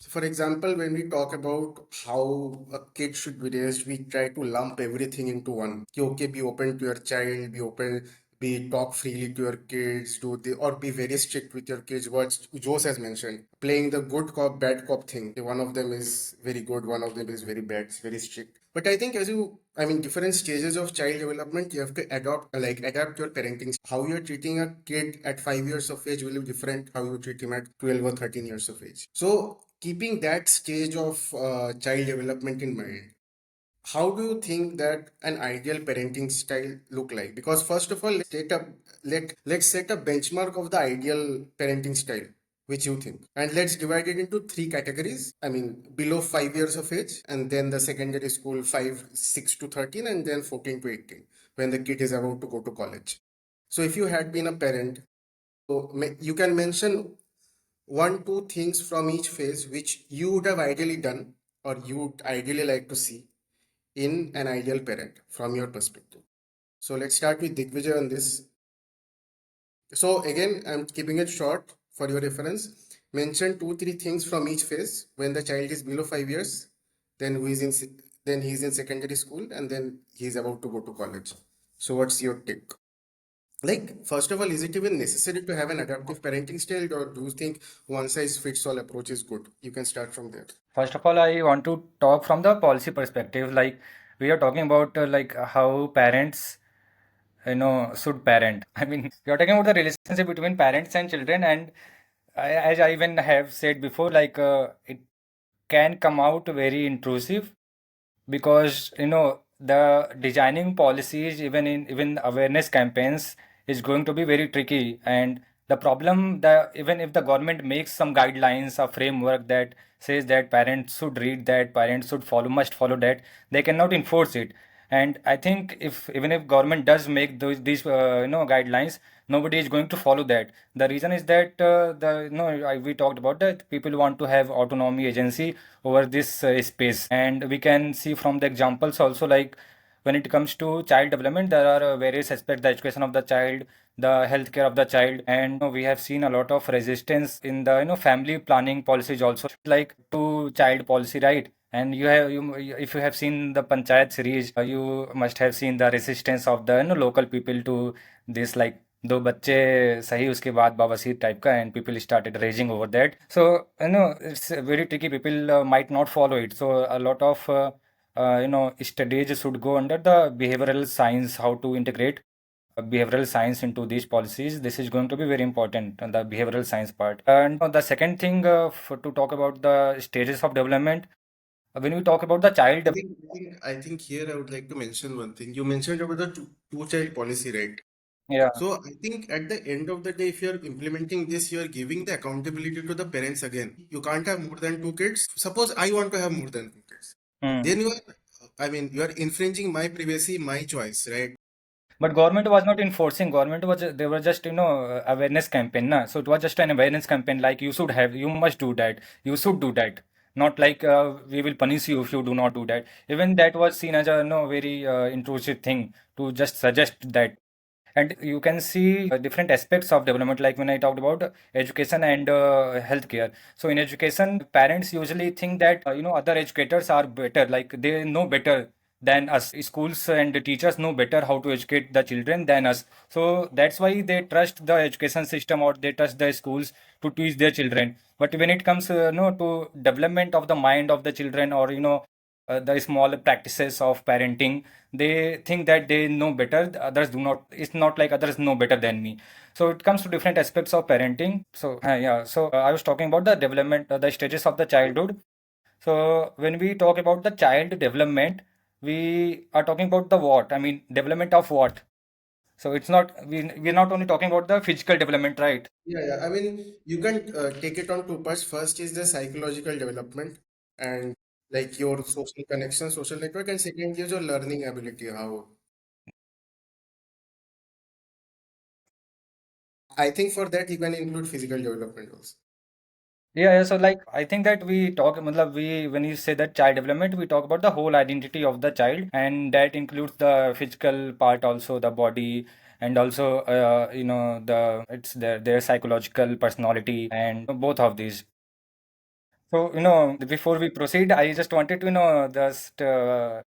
So, for example, when we talk about how a kid should be raised, we try to lump everything into one. कि, okay, be open to your child, be open, be talk freely to your kids, or be very strict with your kids. What Jose has mentioned, playing the good cop, bad cop thing. One of them is very good, one of them is very bad, it's very strict. But I think I mean, different stages of child development, you have to adapt your parenting. How you're treating a kid at 5 years of age will be different. How you treat him at 12 or 13 years of age. So keeping that stage of child development in mind, how do you think that an ideal parenting style look like? Because first of all, let's set a benchmark of the ideal parenting style, which you think, and let's divide it into three categories. I mean, below 5 years of age, and then the secondary school 6 to 13, and then 14 to 18 when the kid is about to go to college. So if you had been a parent, so you can mention one, two things from each phase which you would have ideally done or you would ideally like to see in an ideal parent from your perspective. So let's start with Digvijay on this. So again, I'm keeping it short for your reference. Mention two, three things from each phase when the child is below 5 years, then then he's in secondary school, and then he's about to go to college. So what's your take? Like, first of all, is it even necessary to have an adaptive parenting style, or do you think one size fits all approach is good? You can start from there. First of all, I want to talk from the policy perspective. Like we are talking about like how parents, should parent. I mean, we are talking about the relationship between parents and children, and as I even have said before, like it can come out very intrusive because the designing policies even awareness campaigns is going to be very tricky. And the problem, the even if the government makes some guidelines, a framework that says that parents should read, that parents should follow, must follow that, they cannot enforce it. And I think if even if government does make these guidelines, nobody is going to follow that. The reason is that we talked about that people want to have autonomy, agency over this space. And we can see from the examples also, like when it comes to child development, there are various aspects: the education of the child, the healthcare of the child. And we have seen a lot of resistance in the family planning policies also, like to child policy, right? And if you have seen the panchayat series, you must have seen the resistance of the local people to this, like दो बच्चे सही उसके बाद बवासीर type का, and people started raging over that. So it's very tricky. People might not follow it. So a lot of studies should go under the behavioral science, how to integrate behavioral science into these policies. This is going to be very important, the behavioral science part. And the second thing, to talk about the stages of development, when we talk about the child I think here I would like to mention one thing. You mentioned about the two-child policy, right? yeah. So I think at the end of the day, if you're implementing this, you're giving the accountability to the parents again. You can't have more than two kids. Suppose I want to have more than two kids. Hmm. Then I mean, you are infringing my privacy, my choice, right? But government was not enforcing. Government was they were just awareness campaign, na. So it was just an awareness campaign. Like you should have, you must do that, you should do that. Not like we will punish you if you do not do that. Even that was seen as a very intrusive thing to just suggest that. And you can see different aspects of development, like when I talked about education and healthcare. So in education, parents usually think that other educators are better, like they know better than us. Schools and the teachers know better how to educate the children than us. So that's why they trust the education system or they trust the schools to teach their children. But when it comes, to development of the mind of the children, or the small practices of parenting, they think that they know better. The others do not. It's not like others know better than me. So it comes to different aspects of parenting. So yeah. So I was talking about the development, the stages of the childhood. So when we talk about the child development, we are talking about the what? I mean, development of what? So it's not we're not only talking about the physical development, right? Yeah, yeah. I mean, you can take it on two parts. First is the psychological development and like your social connection, social network, and second is your learning ability. How I think for that you can include physical development also. Yeah, yeah. So like I think that we talk, matlab, we when you say that child development, we talk about the whole identity of the child, and that includes the physical part also, the body, and also the it's their psychological personality, and both of these. So, before we proceed, I just wanted to, just talk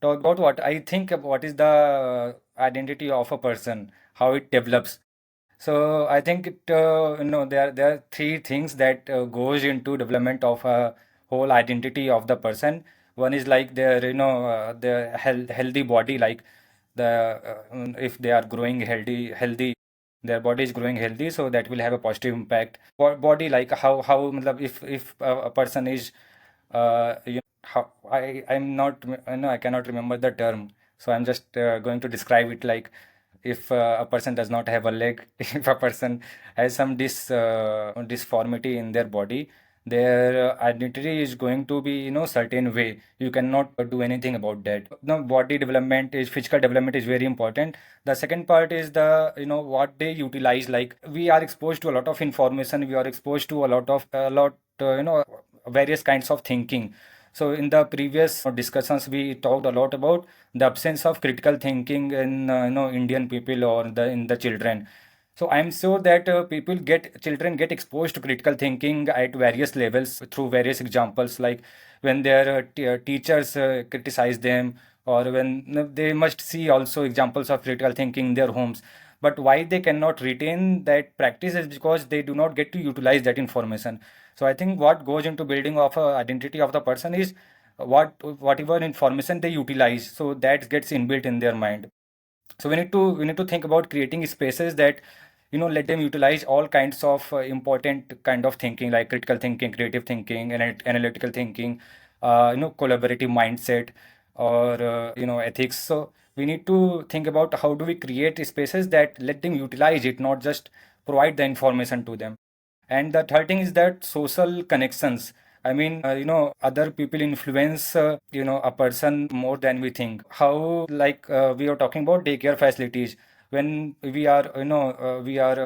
about what I think what is the identity of a person, how it develops. So I think there are three things that goes into development of a whole identity of the person. One is like their their healthy body, like if they are growing healthy, their body is growing healthy, so that will have a positive impact. Body, like how matlab, if a person is how I'm not I cannot remember the term, so I'm just going to describe it like if a person does not have a leg, if a person has some disformity in their body, their identity is going to be certain way. You cannot do anything about that. No, body development is physical development is very important. The second part is the what they utilize. Like we are exposed to a lot of information. We are exposed to a lot various kinds of thinking. So in the previous discussions, we talked a lot about the absence of critical thinking in Indian people or in the children. So I'm sure that children get exposed to critical thinking at various levels through various examples, like when their teachers criticize them, or when they must see also examples of critical thinking in their homes. But why they cannot retain that practice is because they do not get to utilize that information. So I think what goes into building of a identity of the person is whatever information they utilize, so that gets inbuilt in their mind. So we need to think about creating spaces that let them utilize all kinds of important kind of thinking, like critical thinking, creative thinking, and analytical thinking, collaborative mindset, or ethics. So we need to think about how do we create spaces that let them utilize it, not just provide the information to them. And the third thing is that social connections. I mean, other people influence, a person more than we think. How, like, we are talking about daycare facilities. When we are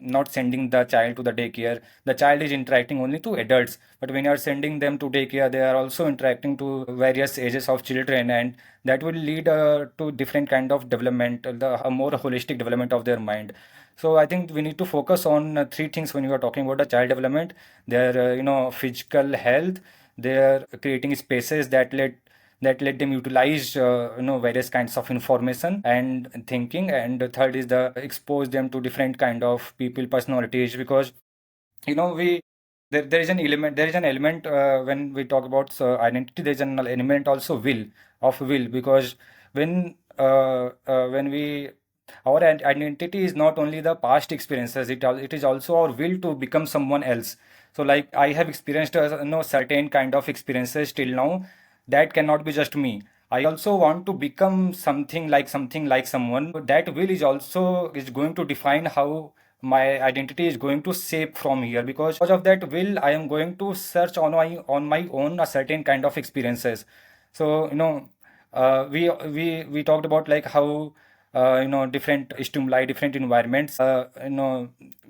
not sending the child to the daycare, the child is interacting only to adults. But when you are sending them to daycare, they are also interacting to various ages of children, and that will lead to different kind of development, a more holistic development of their mind. So I think we need to focus on three things when we are talking about the child development: their physical health, their creating spaces that let them utilize various kinds of information and thinking, and the third is the expose them to different kind of people personalities. Because we there is an element when we talk about identity, there is an element also will, because when we our identity is not only the past experiences, it is also our will to become someone else. So like I have experienced certain kind of experiences till now, that cannot be just me. I also want to become something like someone. That will is also is going to define how my identity is going to shape from here. Because of that will, I am going to search on my own a certain kind of experiences. So we talked about like how different stimuli, different environments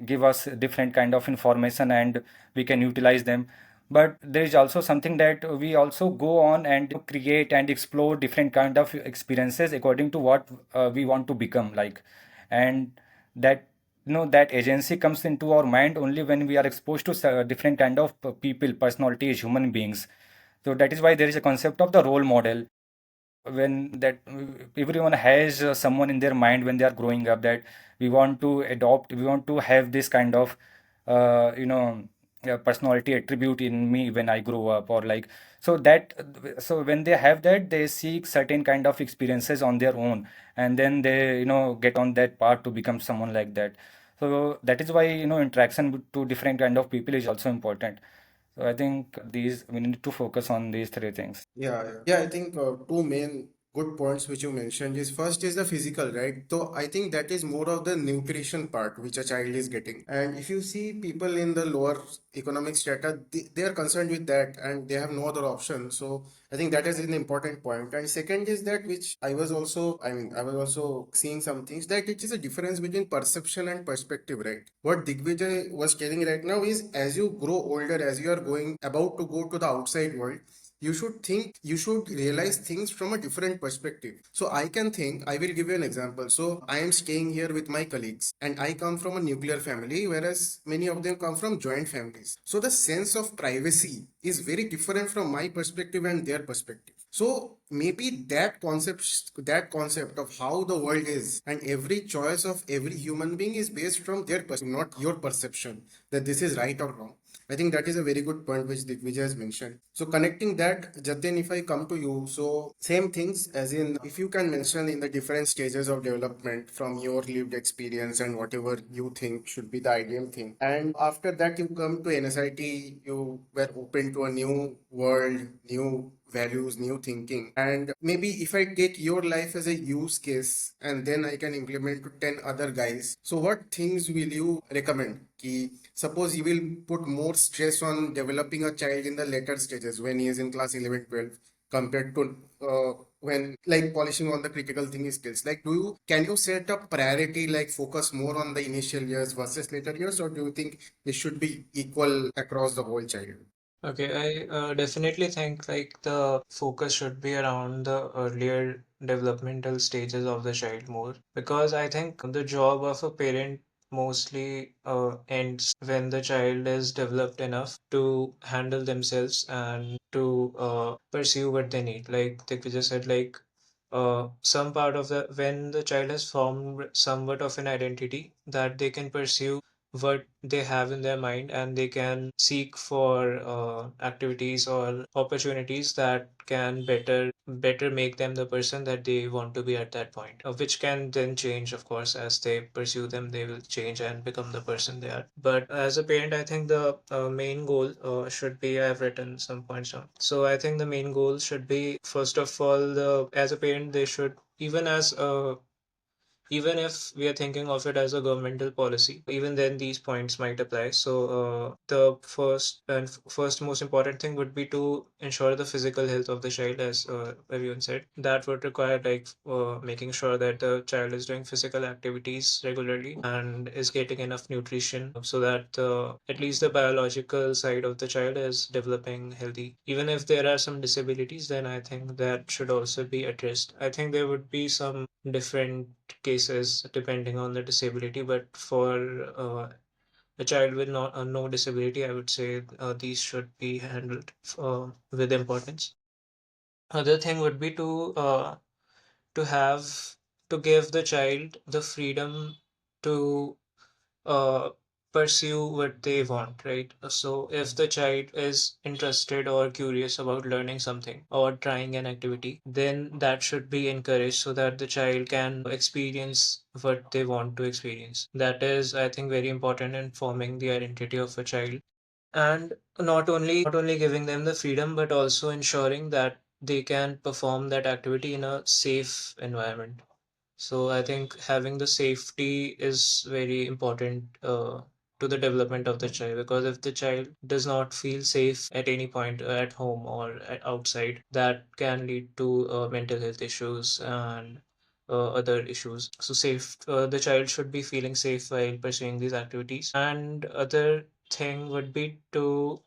give us different kind of information, and we can utilize them. But there is also something that we also go on and create and explore different kind of experiences according to what we want to become like. And that that agency comes into our mind only when we are exposed to different kind of people, personalities, human beings. So that is why there is a concept of the role model. when that everyone has someone in their mind when they are growing up, that we want to adopt, we want to have this kind of you know personality attribute in me when I grow up, or like, so that, so when they have that, they seek certain kind of experiences on their own, and then they get on that path to become someone like that. So that is why interaction to different kind of people is also important. So I think these we need to focus on these three things. Yeah, I think two main good points which you mentioned is first is the physical, right? So I think that is more of the nutrition part which a child is getting. And if you see people in the lower economic strata, they are concerned with that and they have no other option. So I think that is an important point. And second is that which I was also seeing some things that it is a difference between perception and perspective, right? What Digvijay was telling right now is as you grow older, as you are going about to go to the outside world, you should realize things from a different perspective. So I can think, I will give you an example. So I am staying here with my colleagues and I come from a nuclear family, whereas many of them come from joint families. So the sense of privacy is very different from my perspective and their perspective. So maybe that concept of how the world is and every choice of every human being is based from their perspective, not your perception that this is right or wrong. I think that is a very good point which Digvijay has mentioned. So connecting that, Jatin, if I come to you, so same things as in if you can mention in the different stages of development from your lived experience and whatever you think should be the ideal thing. And after that you come to NSIT, you were open to a new world, new values, new thinking. And maybe if I take your life as a use case and then I can implement to 10 other guys. So what things will you recommend? Ki, suppose you will put more stress on developing a child in the later stages when he is in class 11, 12 compared to when like polishing on the critical thinking skills. Like can you set a priority like focus more on the initial years versus later years, or do you think it should be equal across the whole child? Okay, I definitely think like the focus should be around the earlier developmental stages of the child more, because I think the job of a parent mostly ends when the child is developed enough to handle themselves and to pursue what they need. Like Dikvijay said, like some part of the when the child has formed somewhat of an identity that they can pursue what they have in their mind, and they can seek for activities or opportunities that can better make them the person that they want to be at that point, which can then change, of course, as they pursue them. They will change and become the person they are. But as a parent, I think the main goal should be, I've written some points down. So I think the main goal should be, first of all, as a parent, they should, even if we are thinking of it as a governmental policy, even then these points might apply. So the first most important thing would be to ensure the physical health of the child, as everyone said. That would require like making sure that the child is doing physical activities regularly and is getting enough nutrition so that at least the biological side of the child is developing healthy. Even if there are some disabilities, then I think that should also be addressed. I think there would be some different cases depending on the disability, but for a child with no disability, I would say these should be handled with importance. Other thing would be to have to give the child the freedom to uh, pursue what they want, right? So if the child is interested or curious about learning something or trying an activity, then that should be encouraged so that the child can experience what they want to experience. That is, I think, very important in forming the identity of a child. And not only giving them the freedom, but also ensuring that they can perform that activity in a safe environment. So I think having the safety is very important to the development of the child, because if the child does not feel safe at any point at home or outside, that can lead to mental health issues and other issues. So the child should be feeling safe while pursuing these activities. And thing would be to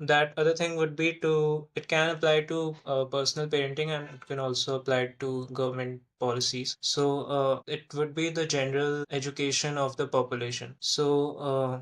that other thing would be to it can apply to personal parenting, and it can also apply to government policies. So it would be the general education of the population. So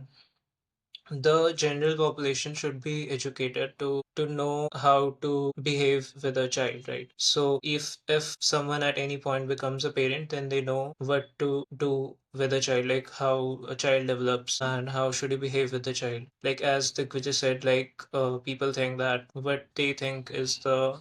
the general population should be educated to know how to behave with a child, right? So if someone at any point becomes a parent, then they know what to do with a child, like how a child develops and how should you behave with the child. Like as Digvijay said, like people think that what they think is the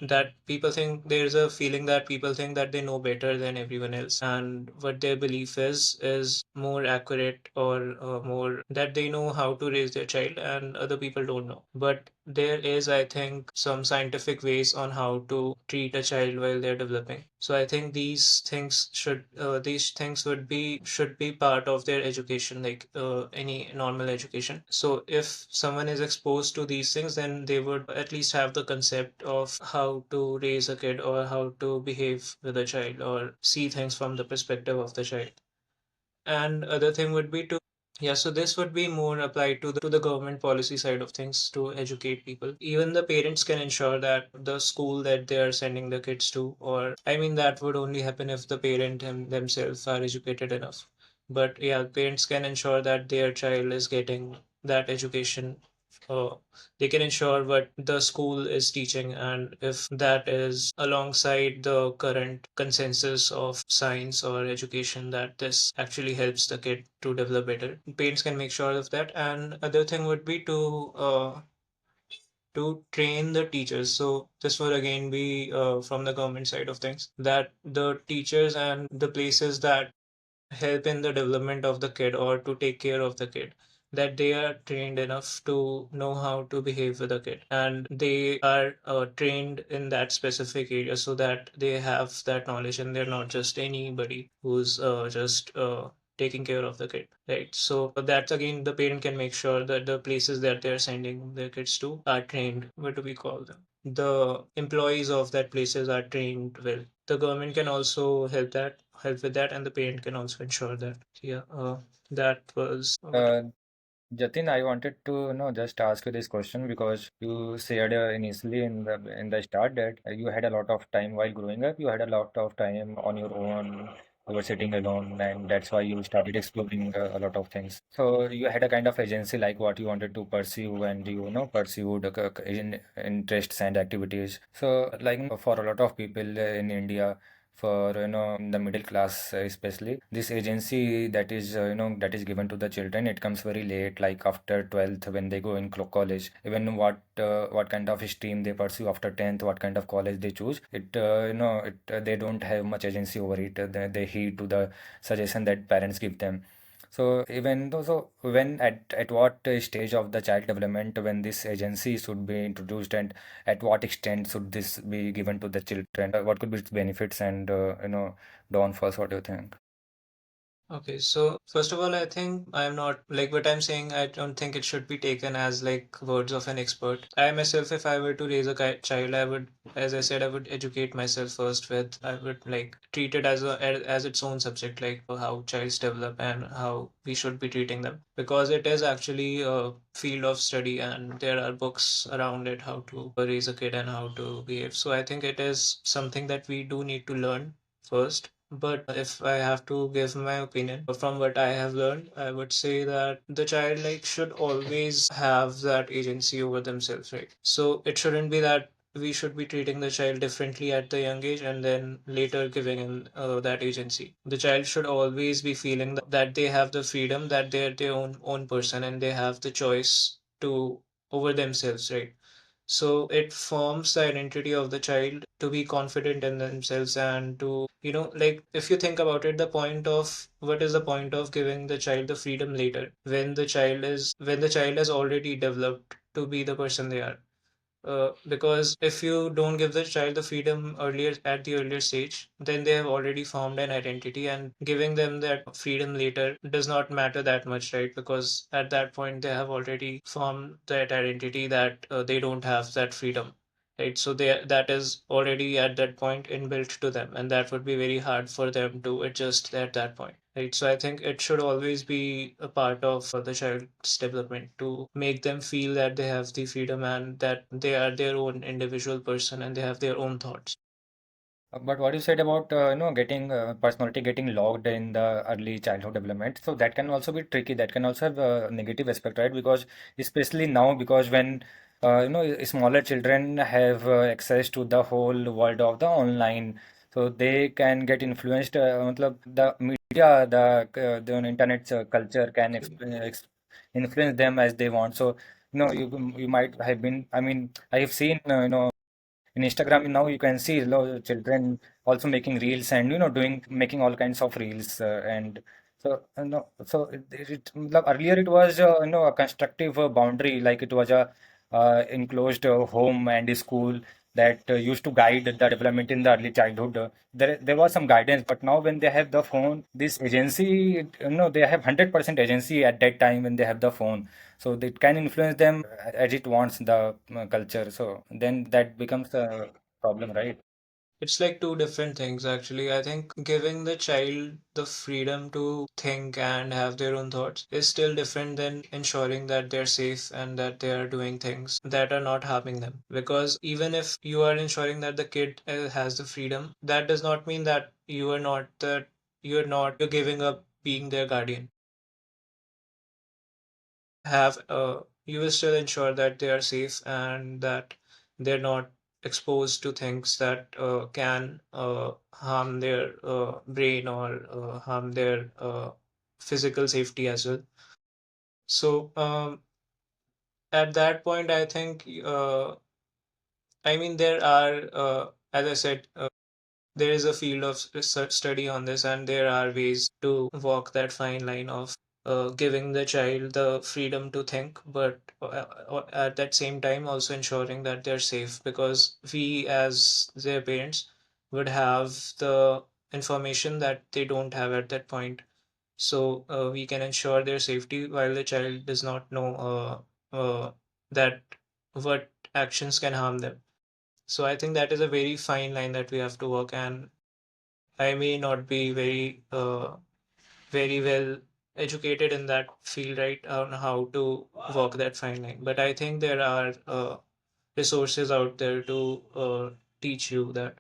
that people think there's a feeling that people think that they know better than everyone else, and what their belief is more accurate, or more that they know how to raise their child and other people don't know. But there is, I think, some scientific ways on how to treat a child while they're developing. So I think these things would be should be part of their education, like any normal education. So if someone is exposed to these things, then they would at least have the concept of how to raise a kid or how to behave with a child or see things from the perspective of the child. And other thing would be to yeah, so this would be more applied to the government policy side of things to educate people. Even the parents can ensure that the school that they are sending the kids to, or I mean, that would only happen if the parent themselves are educated enough. But yeah, parents can ensure that their child is getting that education. Uh, they can ensure what the school is teaching, and if that is alongside the current consensus of science or education, that this actually helps the kid to develop better. Parents can make sure of that. And other thing would be to train the teachers. So this would again be from the government side of things, that the teachers and the places that help in the development of the kid or to take care of the kid, that they are trained enough to know how to behave with the kid, and they are trained in that specific area, so that they have that knowledge and they're not just anybody who's just taking care of the kid, right? So that's again, the parent can make sure that the places that they're sending their kids to are trained. What do we call them? The employees of that places are trained well. The government can also help with that, and the parent can also ensure that. Yeah, that was what. Uh, Jatin, I wanted to just ask you this question because you said initially in the start that you had a lot of time while growing up. You had a lot of time on your own. You were sitting alone, and that's why you started exploring a lot of things. So you had a kind of agency like what you wanted to pursue, and pursued in interests and activities. So like for a lot of people in India, for the middle class especially, this agency that is that is given to the children, it comes very late, like after 12th when they go in college. Even what kind of stream they pursue after 10th, what kind of college they choose, it they don't have much agency over it. They heed to the suggestion that parents give them. So even though, so when at what stage of the child development when this agency should be introduced, and at what extent should this be given to the children? What could be its benefits and downfalls? What do you think? Okay, so first of all, I think I'm not like what I'm saying. I don't think it should be taken as like words of an expert. I myself, if I were to raise a child, I would, as I said, I would educate myself first with, I would like treat it as as its own subject, like how childs develop and how we should be treating them, because it is actually a field of study and there are books around it, how to raise a kid and how to behave. So I think it is something that we do need to learn first. But if I have to give my opinion from what I have learned, I would say that the child like should always have that agency over themselves, right? So it shouldn't be that we should be treating the child differently at the young age and then later giving in that agency. The child should always be feeling that they have the freedom, that they're their own person and they have the choice to over themselves, right? So it forms the identity of the child to be confident in themselves and to, like if you think about it, the point of what is the point of giving the child the freedom later when the child has already developed to be the person they are. Because if you don't give the child the freedom earlier at the earlier stage, then they have already formed an identity, and giving them that freedom later does not matter that much, right? Because at that point they have already formed that identity that they don't have that freedom, right? So that is already at that point inbuilt to them, and that would be very hard for them to adjust at that point. Right, so I think it should always be a part of the child's development to make them feel that they have the freedom and that they are their own individual person and they have their own thoughts. But what you said about getting personality getting logged in the early childhood development, so that can also be tricky. That can also have a negative aspect, right? Because especially now, because when smaller children have access to the whole world of the online, so they can get influenced. Matlab, the media, the internet culture can influence them as they want. So you might have been. I mean, I have seen in Instagram now you can see children also making reels and doing making all kinds of reels and so no so मतलब earlier it was a constructive boundary, like it was a enclosed home and school that used to guide the development in the early childhood. There was some guidance, but now when they have the phone, this agency, they have 100% agency at that time when they have the phone, so it can influence them as it wants the culture. So then that becomes a problem, right? It's like two different things, actually. I think giving the child the freedom to think and have their own thoughts is still different than ensuring that they're safe and that they are doing things that are not harming them. Because even if you are ensuring that the kid has the freedom, that does not mean that you're giving up being their guardian. Have You will still ensure that they are safe and that they're not exposed to things that can harm their brain or harm their physical safety as well. So at that point, I think I mean there are as I said. There is a field of research study on this, and there are ways to walk that fine line of giving the child the freedom to think, but at that same time also ensuring that they're safe, because we as their parents would have the information that they don't have at that point. So we can ensure their safety while the child does not know that what actions can harm them. So I think that is a very fine line that we have to walk, and I may not be very well educated in that field, right, on how to walk that fine line. But I think there are resources out there to teach you that.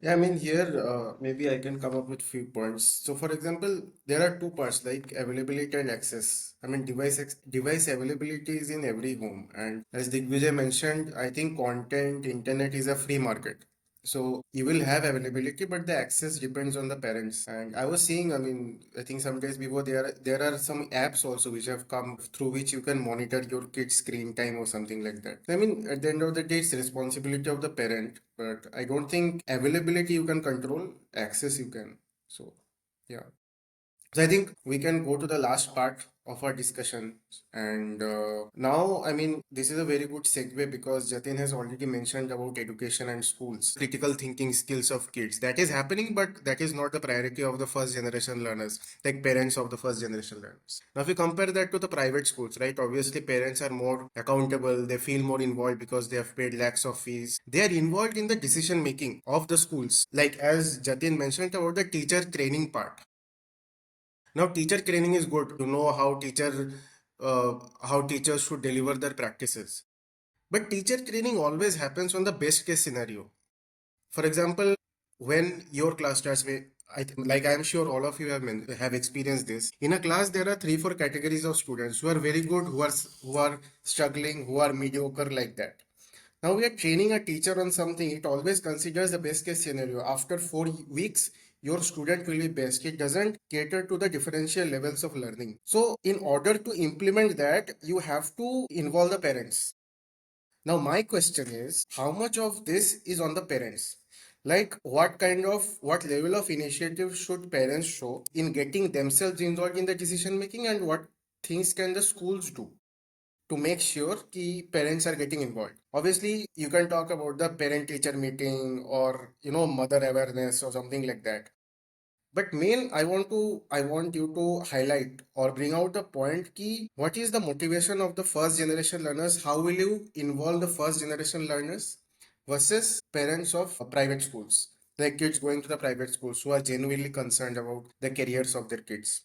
Yeah, I mean, here maybe I can come up with few points. So, for example, there are two parts like availability and access. I mean, device availability is in every home, and as Digvijay mentioned, I think content internet is a free market. So you will have availability, but the access depends on the parents. And I was seeing, I mean, I think some days before there are some apps also which have come through which you can monitor your kid's screen time or something like that. I mean, at the end of the day, it's the responsibility of the parent, but I don't think availability you can control, access you can. So yeah. So I think we can go to the last part of our discussion. And now, I mean, this is a very good segue because Jatin has already mentioned about education and schools, critical thinking skills of kids. That is happening, but that is not the priority of the first generation learners, like parents of the first generation learners. Now, if we compare that to the private schools, right? Obviously, parents are more accountable, they feel more involved because they have paid lakhs of fees. They are involved in the decision making of the schools. Like as Jatin mentioned about the teacher training part. Now, teacher training is good to know how teachers should deliver their practices. But teacher training always happens on the best case scenario. For example, when your class starts, like I'm sure all of you have experienced this. In a class, there are three, four categories of students who are very good, who are struggling, who are mediocre, like that. Now we are training a teacher on something. It always considers the best case scenario. After 4 weeks, your student will be best. It doesn't cater to the differential levels of learning. So in order to implement that, you have to involve the parents. Now my question is, how much of this is on the parents? Like what level of initiative should parents show in getting themselves involved in the decision making, and what things can the schools do to make sure कि parents are getting involved? Obviously, you can talk about the parent-teacher meeting or mother awareness or something like that. But main, I want you to highlight or bring out the point कि what is the motivation of the first generation learners? How will you involve the first generation learners versus parents of private schools? Like kids going to the private schools who are genuinely concerned about the careers of their kids.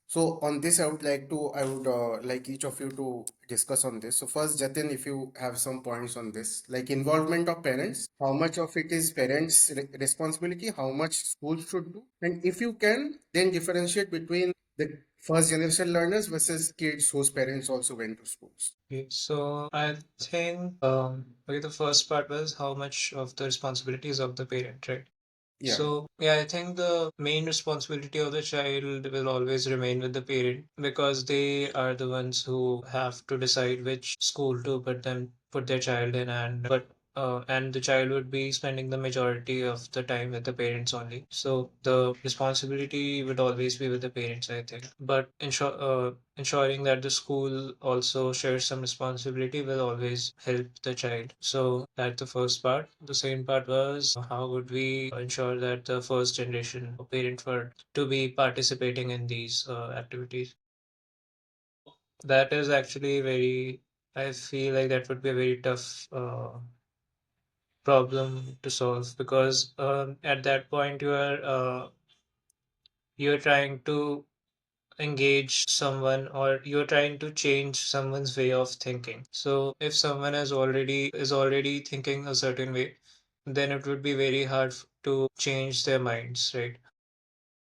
So on this, I would like each of you to discuss on this. So first, Jatin, if you have some points on this, like involvement of parents, how much of it is parents' responsibility, how much schools should do, and if you can, then differentiate between the first generation learners versus kids whose parents also went to schools. Okay, so I think okay, the first part was how much of the responsibilities of the parent, right? Yeah. So, yeah, I think the main responsibility of the child will always remain with the parent because they are the ones who have to decide which school to put their child in, and the child would be spending the majority of the time with the parents only. So the responsibility would always be with the parents, I think. But ensuring that the school also shares some responsibility will always help the child. So that's the first part. The second part was how would we ensure that the first generation of parents were to be participating in these activities. That is actually I feel like that would be a very tough problem to solve because at that point you're trying to engage someone or you're trying to change someone's way of thinking. So if someone is already thinking a certain way, then it would be very hard to change their minds, right?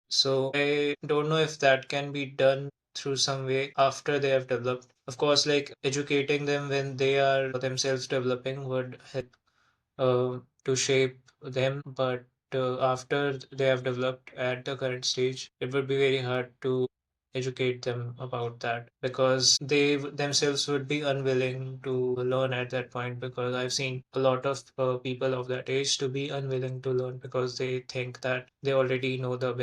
So I don't know if that can be done through some way after they have developed. Of course, like educating them when they are themselves developing would help to shape them, but after they have developed at the current stage, it would be very hard to educate them about that because themselves would be unwilling to learn at that point because I've seen a lot of people of that age to be unwilling to learn because they think that they already know the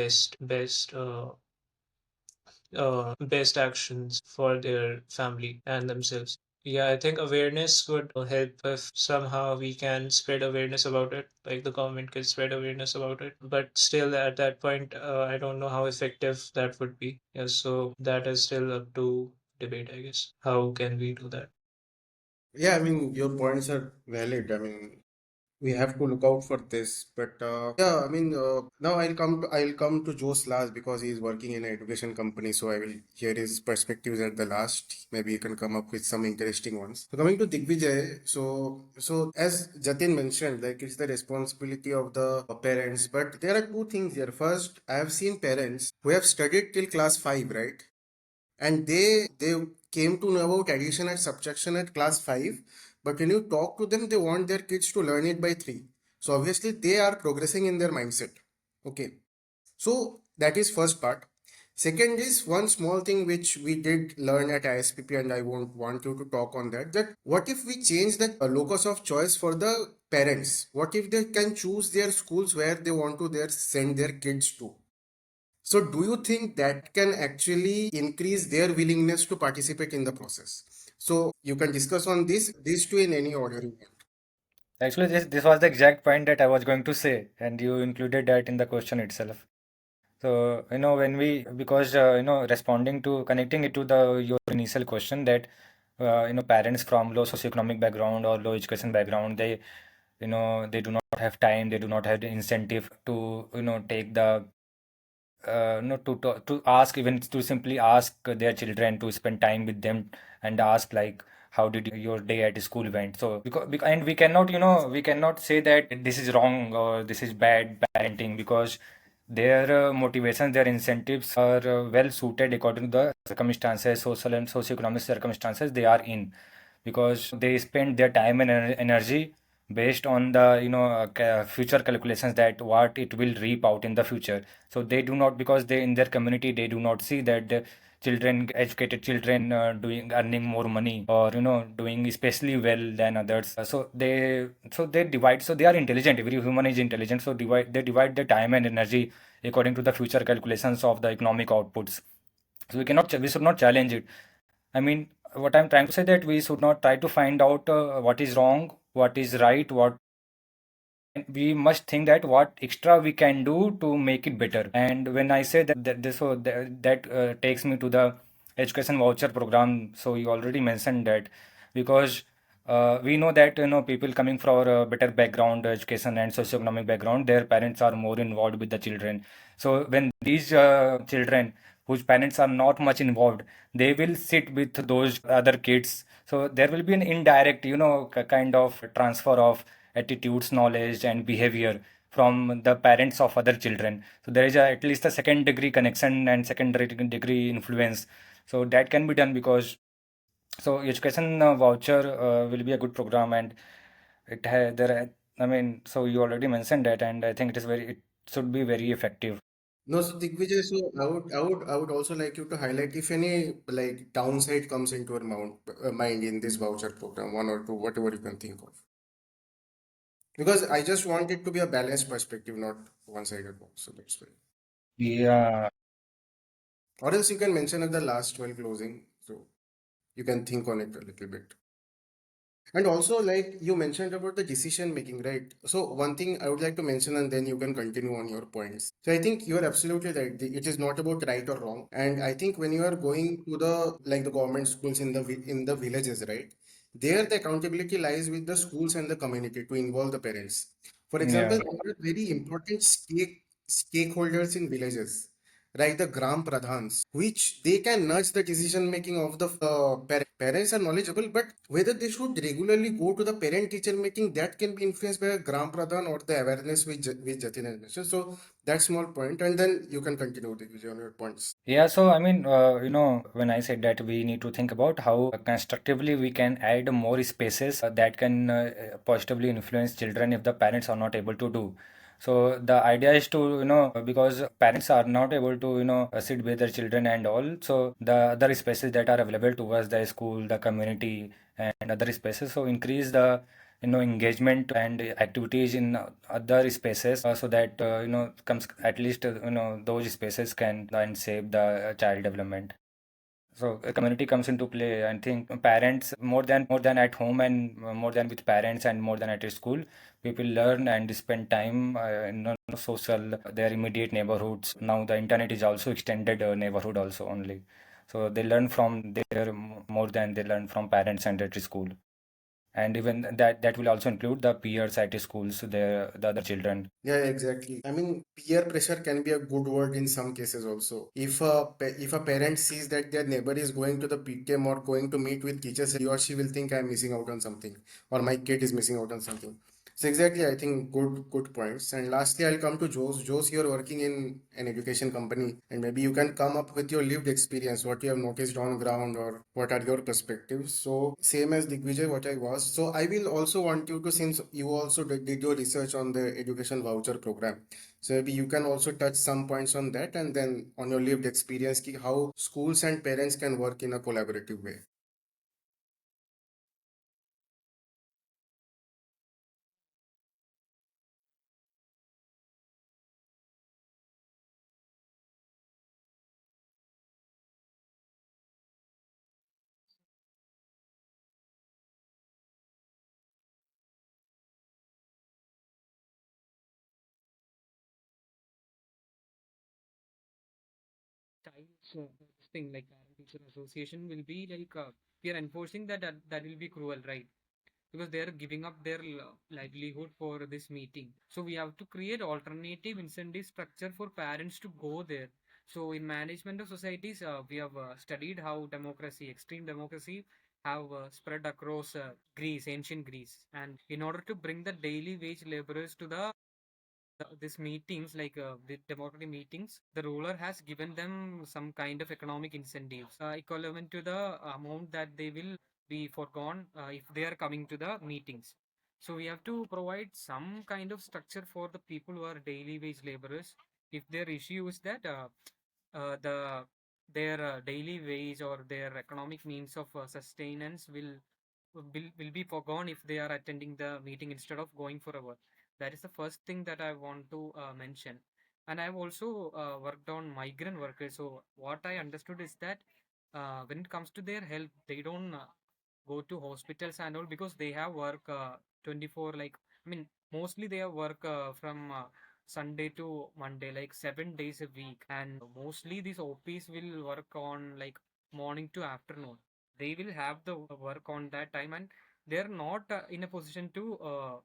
best actions for their family and themselves. Yeah, I think awareness would help if somehow we can spread awareness about it, like the government can spread awareness about it. But still, at that point, I don't know how effective that would be. Yeah, so that is still up to debate, I guess. How can we do that? Yeah, I mean, your points are valid. I mean, we have to look out for this. But yeah, I mean, now I'll come to Joe's last because he's working in an education company. So I will hear his perspectives at the last. Maybe you can come up with some interesting ones. So coming to Digvijay, so as Jatin mentioned, like it's the responsibility of the parents. But there are two things here. First, I have seen parents who have studied till class five, right? And they came to know about addition and subtraction at class 5, but when you talk to them they want their kids to learn it by 3. So obviously they are progressing in their mindset. Okay, so that is first part. Second is one small thing which we did learn at ISPP, and I won't want you to talk on that. That what if we change the locus of choice for the parents? What if they can choose their schools where they want to their send their kids to? So, do you think that can actually increase their willingness to participate in the process? So, you can discuss on these two in any order you want. Actually, this was the exact point that I was going to say, and you included that in the question itself. So, when we, because, responding to, connecting it to your initial question that, parents from low socioeconomic background or low education background, they do not have time, they do not have the incentive to, take the no to ask, even to simply ask their children to spend time with them and ask like how did your day at school went. So and we cannot, we cannot say that this is wrong or this is bad parenting, because their motivations, their incentives are well suited according to the circumstances, social and socioeconomic circumstances they are in, because they spend their time and energy based on the future calculations that what it will reap out in the future. So they do not, because they in their community they do not see that the children, educated children, doing earning more money or doing especially well than others. So they divide, so they are intelligent, every human is intelligent, so they divide the time and energy according to the future calculations of the economic outputs. So we should not challenge it. I mean, what I'm trying to say that we should not try to find out what is wrong, what is right, what we must think that what extra we can do to make it better. And when I say that takes me to the education voucher program. So you already mentioned that, because we know that people coming from a better background, education and socioeconomic background, their parents are more involved with the children. So when these children whose parents are not much involved, they will sit with those other kids. So there will be an indirect, kind of transfer of attitudes, knowledge, and behavior from the parents of other children. So there is at least a second degree connection and secondary degree influence. So that can be done because so education voucher will be a good program, and I mean, so you already mentioned that, and I think it should be very effective. No, so Digvijay, so I would also like you to highlight if any like downside comes into your mind in this voucher program, one or two, whatever you can think of. Because I just want it to be a balanced perspective, not one-sided one. So that's why. Yeah, Or else you can mention at the last while closing, so you can think on it a little bit. And also, like you mentioned about the decision making, right? So one thing I would like to mention, and then you can continue on your points. So I think you are absolutely right. It is not about right or wrong. And I think when you are going to the like the government schools in in the villages, right? There the accountability lies with the schools and the community to involve the parents. For example, yeah. there are very important stakeholders in villages, right? The Gram Pradhans, which they can nudge the decision making of the parents are knowledgeable, but whether they should regularly go to the parent teacher meeting, that can be influenced by a Gram Pradhan or the awareness which Jatin has mentioned. So that small point, and then you can continue with your points. Yeah, so I mean, when I said that we need to think about how constructively we can add more spaces that can positively influence children if the parents are not able to do. So the idea is to, because parents are not able to, sit with their children and all. So the other spaces that are available to us, the school, the community, and other spaces, so increase the engagement and activities in other spaces so that comes at least those spaces can and shape the child development. So a community comes into play. I think parents more than at home, and more than with parents, and more than at a school, people learn and spend time in social their immediate neighborhoods. Now the internet is also extended neighborhood also only. So they learn from there more than they learn from parents and at school. And even that will also include the peers at schools, the other children. Yeah, exactly. I mean, peer pressure can be a good word in some cases also. If a parent sees that their neighbor is going to the PTM or going to meet with teachers, he or she will think I'm missing out on something, or my kid is missing out on something. So exactly, I think good points. And lastly, I'll come to Jose. Jose, you're working in an education company, and maybe you can come up with your lived experience, what you have noticed on ground, or what are your perspectives. So same as Digvijay, what I was. So I will also want you to, since you also did your research on the education voucher program, so maybe you can also touch some points on that, and then on your lived experience, how schools and parents can work in a collaborative way. Child's this thing like parent teacher association will be like we are enforcing that will be cruel, right? Because they are giving up their livelihood for this meeting. So we have to create alternative incentive structure for parents to go there. So in management of societies, we have studied how democracy, extreme democracy, have spread across Greece, ancient Greece, and in order to bring the daily wage laborers to this meetings like the democratic meetings, the ruler has given them some kind of economic incentives equivalent to the amount that they will be forgone if they are coming to the meetings. So we have to provide some kind of structure for the people who are daily wage laborers. If their issue is that the their daily wage or their economic means of sustenance will be forgone if they are attending the meeting instead of going for a work. That is the first thing that I want to mention. And I've also worked on migrant workers. So what I understood is that when it comes to their health, they don't go to hospitals and all because they have work 24 like I mean mostly they have work from Sunday to Monday, like 7 days a week, and mostly these OPs will work on like morning to afternoon. They will have the work on that time, and they're not in a position to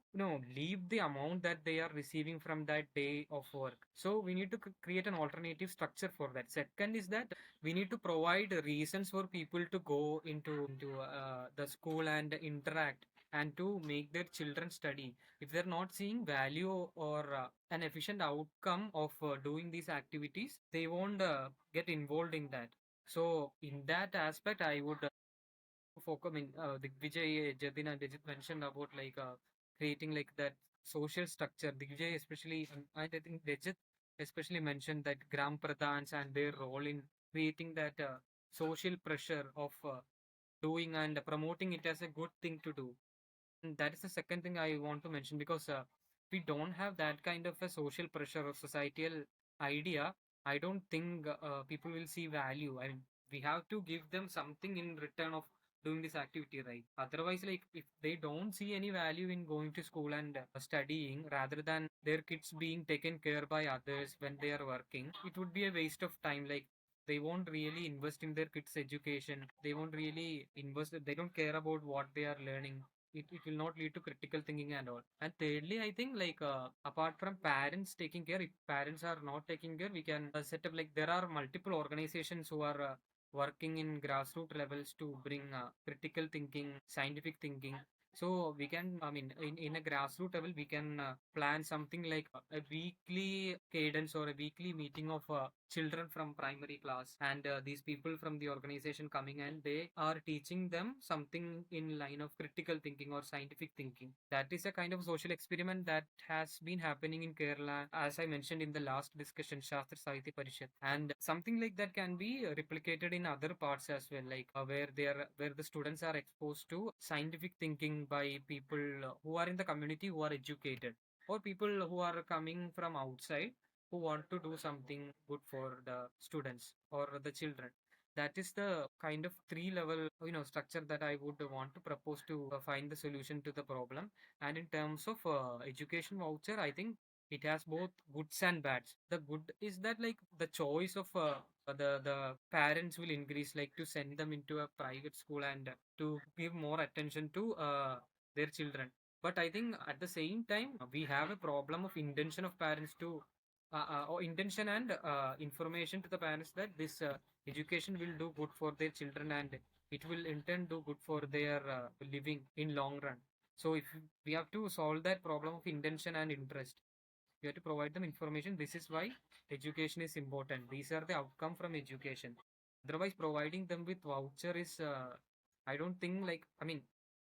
leave the amount that they are receiving from that day of work. So we need to create an alternative structure for that. Second is that we need to provide reasons for people to go into the school and interact and to make their children study. If they're not seeing value or an efficient outcome of doing these activities, they won't get involved in that. So in that aspect, I would focus. I mean, Digvijay, Jatin, and Digit mentioned about like creating like that social structure. Digvijay especially, and I think Digit especially mentioned that Gram Pradhans and their role in creating that social pressure of doing and promoting it as a good thing to do. And that is the second thing I want to mention because we don't have that kind of a social pressure or societal idea. I don't think people will see value. I mean, we have to give them something in return of doing this activity, right? Otherwise, like if they don't see any value in going to school and studying rather than their kids being taken care by others when they are working, it would be a waste of time. Like they won't really invest in their kids' education. They won't really invest. They don't care about what they are learning. It will not lead to critical thinking and all. And thirdly, I think like apart from parents taking care, if parents are not taking care, we can set up like there are multiple organizations who are working in grassroots levels to bring critical thinking, scientific thinking. So we can, I mean, in a grassroots level, we can plan something like a weekly cadence or a weekly meeting of children from primary class, and these people from the organization coming and they are teaching them something in line of critical thinking or scientific thinking. That is a kind of social experiment that has been happening in Kerala, as I mentioned in the last discussion, Shastra Sahitya Parishad, and something like that can be replicated in other parts as well, like where the students are exposed to scientific thinking by people who are in the community who are educated or people who are coming from outside who want to do something good for the students or the children. That is the kind of three level structure that I would want to propose to find the solution to the problem. And in terms of education voucher, I think it has both goods and bads. The good is that like the choice of the parents will increase, like to send them into a private school and to give more attention to their children. But I think at the same time we have a problem of intention of parents to or intention and information to the parents that this education will do good for their children and it will in turn do good for their living in long run. So if we have to solve that problem of intention and interest, we have to provide them information. This is why education is important. These are the outcome from education. Otherwise, providing them with voucher is, I don't think like, I mean,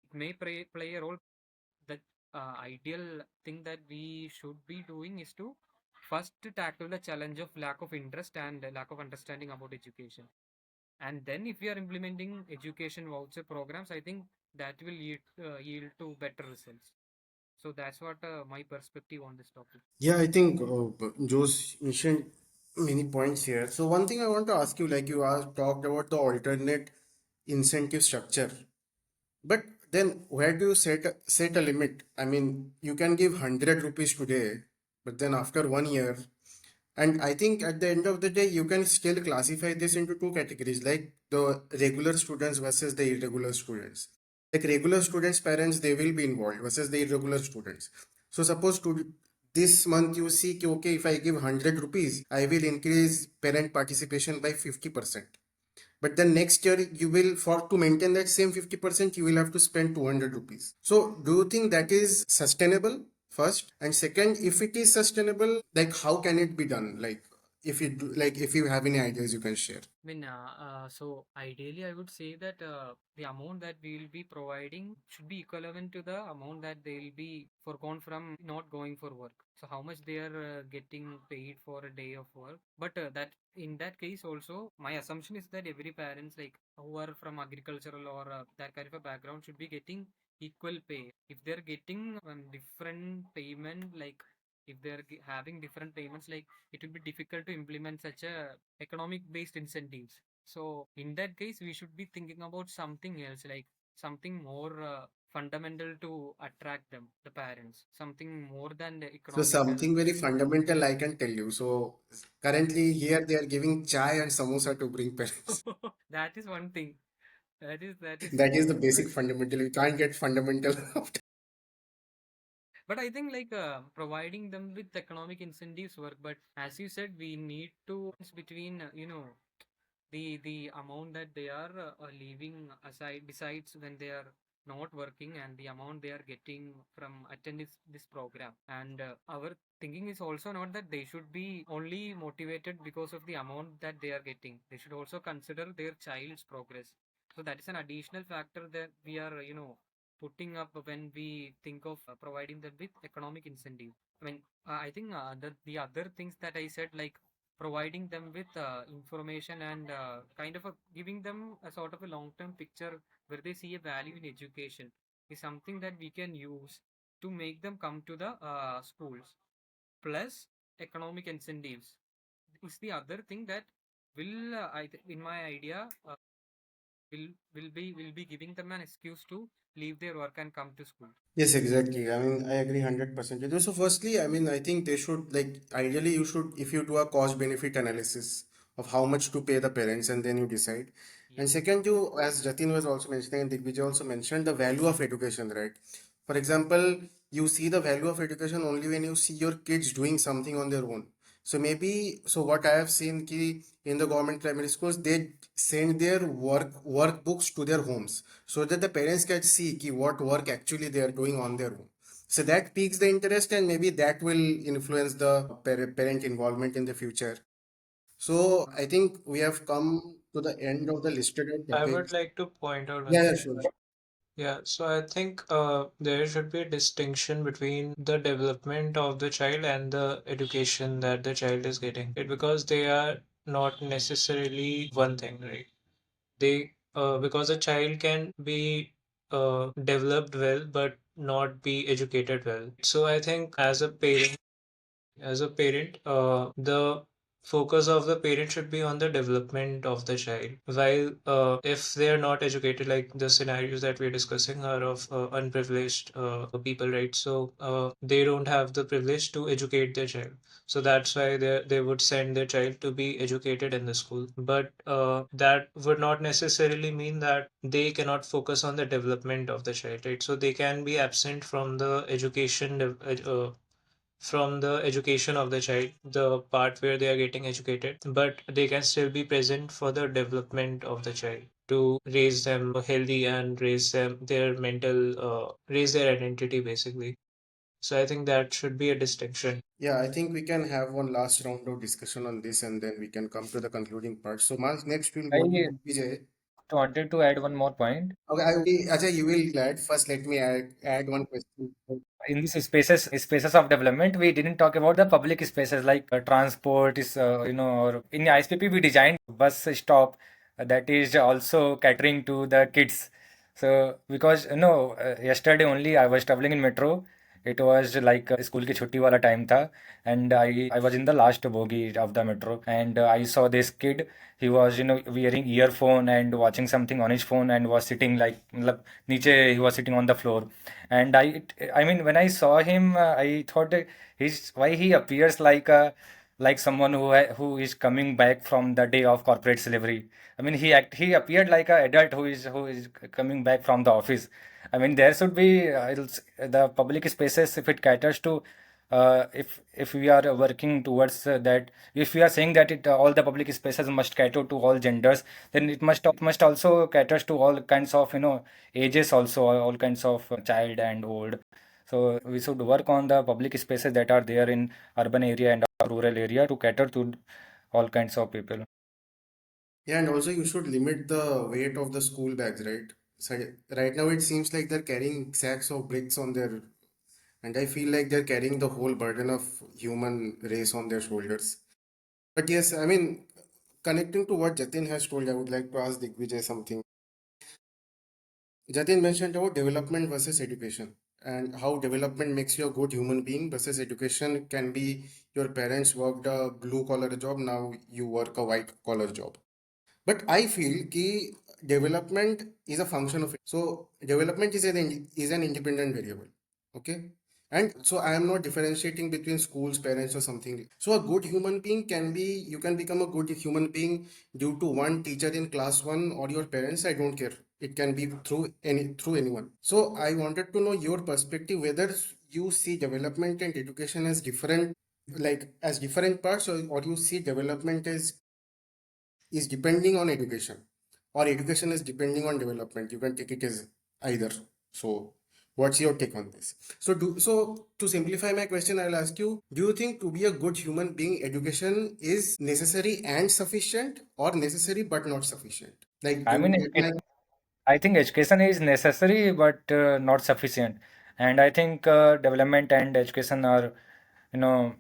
it may play a role. The ideal thing that we should be doing is to first tackle the challenge of lack of interest and lack of understanding about education. And then if we are implementing education voucher programs, I think that will yield to better results. So that's what my perspective on this topic. Yeah, I think Joe's mentioned many points here. So one thing I want to ask you, like you asked, talked about the alternate incentive structure, but then where do you set a limit? I mean, you can give 100 rupees today, but then after 1 year, and I think at the end of the day, you can still classify this into two categories, like the regular students versus the irregular students. Like regular students' parents, they will be involved versus the irregular students. So suppose to this month you see, कि, okay, if I give 100 rupees, I will increase parent participation by 50%. But then next year you will, for to maintain that same 50%, you will have to spend 200 rupees. So do you think that is sustainable first? And second, if it is sustainable, like how can it be done? Like if you do, like if you have any ideas you can share. I mean, so ideally, I would say that the amount that we will be providing should be equivalent to the amount that they will be foregone from not going for work. So how much they are getting paid for a day of work. But that in that case also, my assumption is that every parents like who are from agricultural or that kind of a background should be getting equal pay. If they're getting different payment, like if they're having different payments, like it will be difficult to implement such a economic based incentives. So in that case we should be thinking about something else, like something more fundamental to attract them, the parents, something more than the So economical. something very fundamental I can tell you. So currently here they are giving chai and samosa to bring parents. That is one thing. that is That is the true. basic fundamental. You can't get fundamental. But I think like providing them with economic incentives work. But as you said, we need to between the amount that they are leaving aside besides when they are not working and the amount they are getting from attending this program. And our thinking is also not that they should be only motivated because of the amount that they are getting. They should also consider their child's progress. So that is an additional factor that we are putting up when we think of providing them with economic incentive. I mean, I think the other things that I said, like providing them with information and kind of giving them a sort of a long-term picture where they see a value in education, is something that we can use to make them come to the schools. Plus, economic incentives is the other thing that will, in my idea, will be giving them an excuse to leave their work and come to school. Yes, exactly. I mean, I agree 100% with you. So, firstly, I mean, I think they should, like, ideally, you should, if you do a cost benefit analysis of how much to pay the parents, and then you decide. And Yes. second, you, as Jatin was also mentioning, and Digvijay also mentioned, the value of education, right? For example, you see the value of education only when you see your kids doing something on their own. So maybe, so what I have seen ki in the government primary schools, they send their workbooks to their homes so that the parents can see ki what work actually they are doing on their own. So that piques the interest, and maybe that will influence the parent involvement in the future. So I think we have come to the end of the listed out I would topics. like to point out one Yeah, yeah, thing. sure. Yeah, so I think there should be a distinction between the development of the child and the education that the child is getting, right? Because they are not necessarily one thing, right? They because a child can be developed well but not be educated well. So I think as a parent, the focus of the parent should be on the development of the child. While if they are not educated, like the scenarios that we're discussing are of unprivileged people, right? So they don't have the privilege to educate their child. So that's why they would send their child to be educated in the school. But that would not necessarily mean that they cannot focus on the development of the child, right? So they can be absent from the education of the child, the part where they are getting educated, but they can still be present for the development of the child to raise them healthy and raise their identity basically. So I think that should be a distinction. Yeah, I think we can have one last round of discussion on this, and then we can come to the concluding part. So, Mans, next we'll go I to Vijay. wanted to add one more point. Okay, Ajay, you will add. First, let me add one question. In these spaces of development, we didn't talk about the public spaces like transport is or in ISPP we designed bus stop that is also catering to the kids. So because yesterday only I was traveling in metro. It was like school ki chutti wala time tha, and I was in the last bogie of the metro, and I saw this kid. He was wearing earphone and watching something on his phone and was sitting like matlab, niche he was sitting on the floor. And I mean, when I saw him, I thought that he's why he appears like someone who is coming back from the day of corporate slavery. I mean, he appeared like an adult who is coming back from the office. I mean, there should be the public spaces if it caters to if we are working towards that, if we are saying that all the public spaces must cater to all genders, then it must also caters to all kinds of ages also, all kinds of child and old. So we should work on the public spaces that are there in urban area and rural area to cater to all kinds of people. Yeah, and also you should limit the weight of the school bags, right? So right now it seems like they're carrying sacks of bricks on their, and I feel like they're carrying the whole burden of human race on their shoulders. But yes, I mean, connecting to what Jatin has told, I would like to ask Digvijay something. Jatin mentioned about development versus education and how development makes you a good human being versus education can be your parents worked a blue collar job, now you work a white collar job. But I feel कि development is a function of it. So development is an independent variable. Okay. And so I am not differentiating between schools, parents, or something. So a good human being can be, you can become a good human being due to one teacher in class one or your parents. I don't care. It can be through anyone. So I wanted to know your perspective whether you see development and education as different, like as different parts, or you see development is depending on education, or education is depending on development. You can take it as either. So what's your take on this? So to simplify my question, I'll ask you, do you think to be a good human being, education is necessary and sufficient, or necessary but not sufficient? Like, do I you mean, get my... I think education is necessary but not sufficient. And I think development and education are, you know,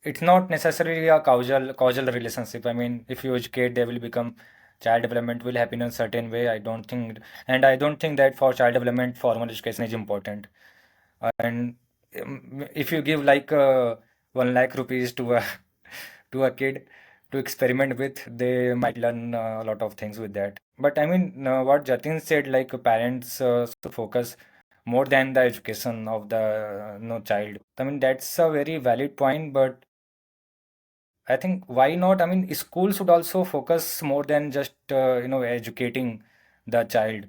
it's not necessarily a causal relationship. I mean, if you educate, they will become child development will happen in a certain way. I don't think that for child development, formal education is important. And if you give like 1 lakh rupees to a to a kid to experiment with, they might learn a lot of things with that. But I mean, what Jatin said, like parents should focus more than the education of the no child. I mean, that's a very valid point, but I think why not? I mean, school should also focus more than just educating the child.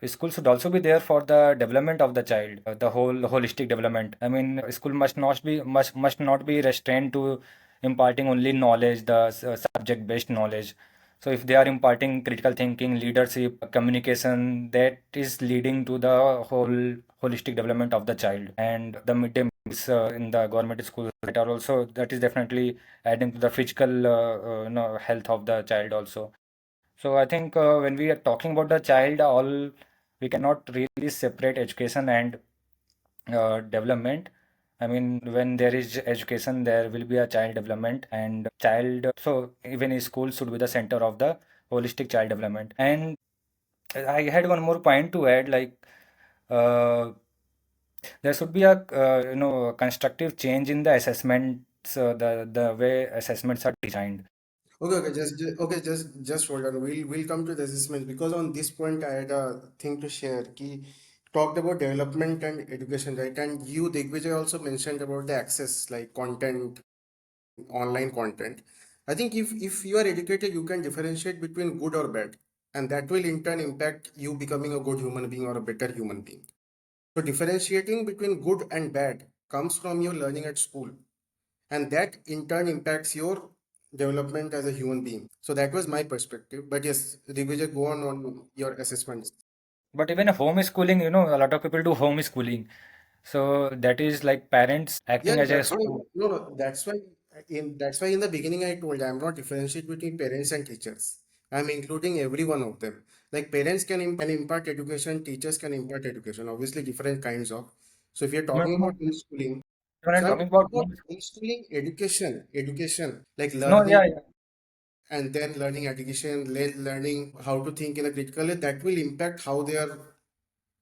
School should also be there for the development of the child, the whole holistic development. I mean, school must not be restrained to imparting only knowledge, the subject-based knowledge. So if they are imparting critical thinking, leadership, communication, that is leading to the whole holistic development of the child. And the midday meals in the government schools that are also that is definitely adding to the physical health of the child also. So I think when we are talking about the child, all we cannot really separate education and development. I mean, when there is education, there will be a child development and child. So even in school should be the center of the holistic child development. And I had one more point to add, like uh, there should be a constructive change in the assessments, the way assessments are designed. Okay, just hold on. We'll come to the assessment, because on this point I had a thing to share. Ki talked about development and education, right? And you, Digvijay, also mentioned about the access, like content, online content. I think if you are educated, you can differentiate between good or bad, and that will in turn impact you becoming a good human being or a better human being. So differentiating between good and bad comes from your learning at school, and that in turn impacts your development as a human being. So that was my perspective. But yes, Divijay, go on your assessments. But even homeschooling, a lot of people do homeschooling. So that is like parents Yeah, acting as a that's why. school. No, that's why in the beginning I told I'm not differentiate between parents and teachers. I'm including every one of them. Like parents can impart education, teachers can impart education. Obviously, different kinds of. So if you're No, talking no, about homeschooling, when I'm so I'm talking talking about about homeschooling education, like no, learning, yeah, yeah. and then learning education, learning how to think in a critical way, that will impact how they are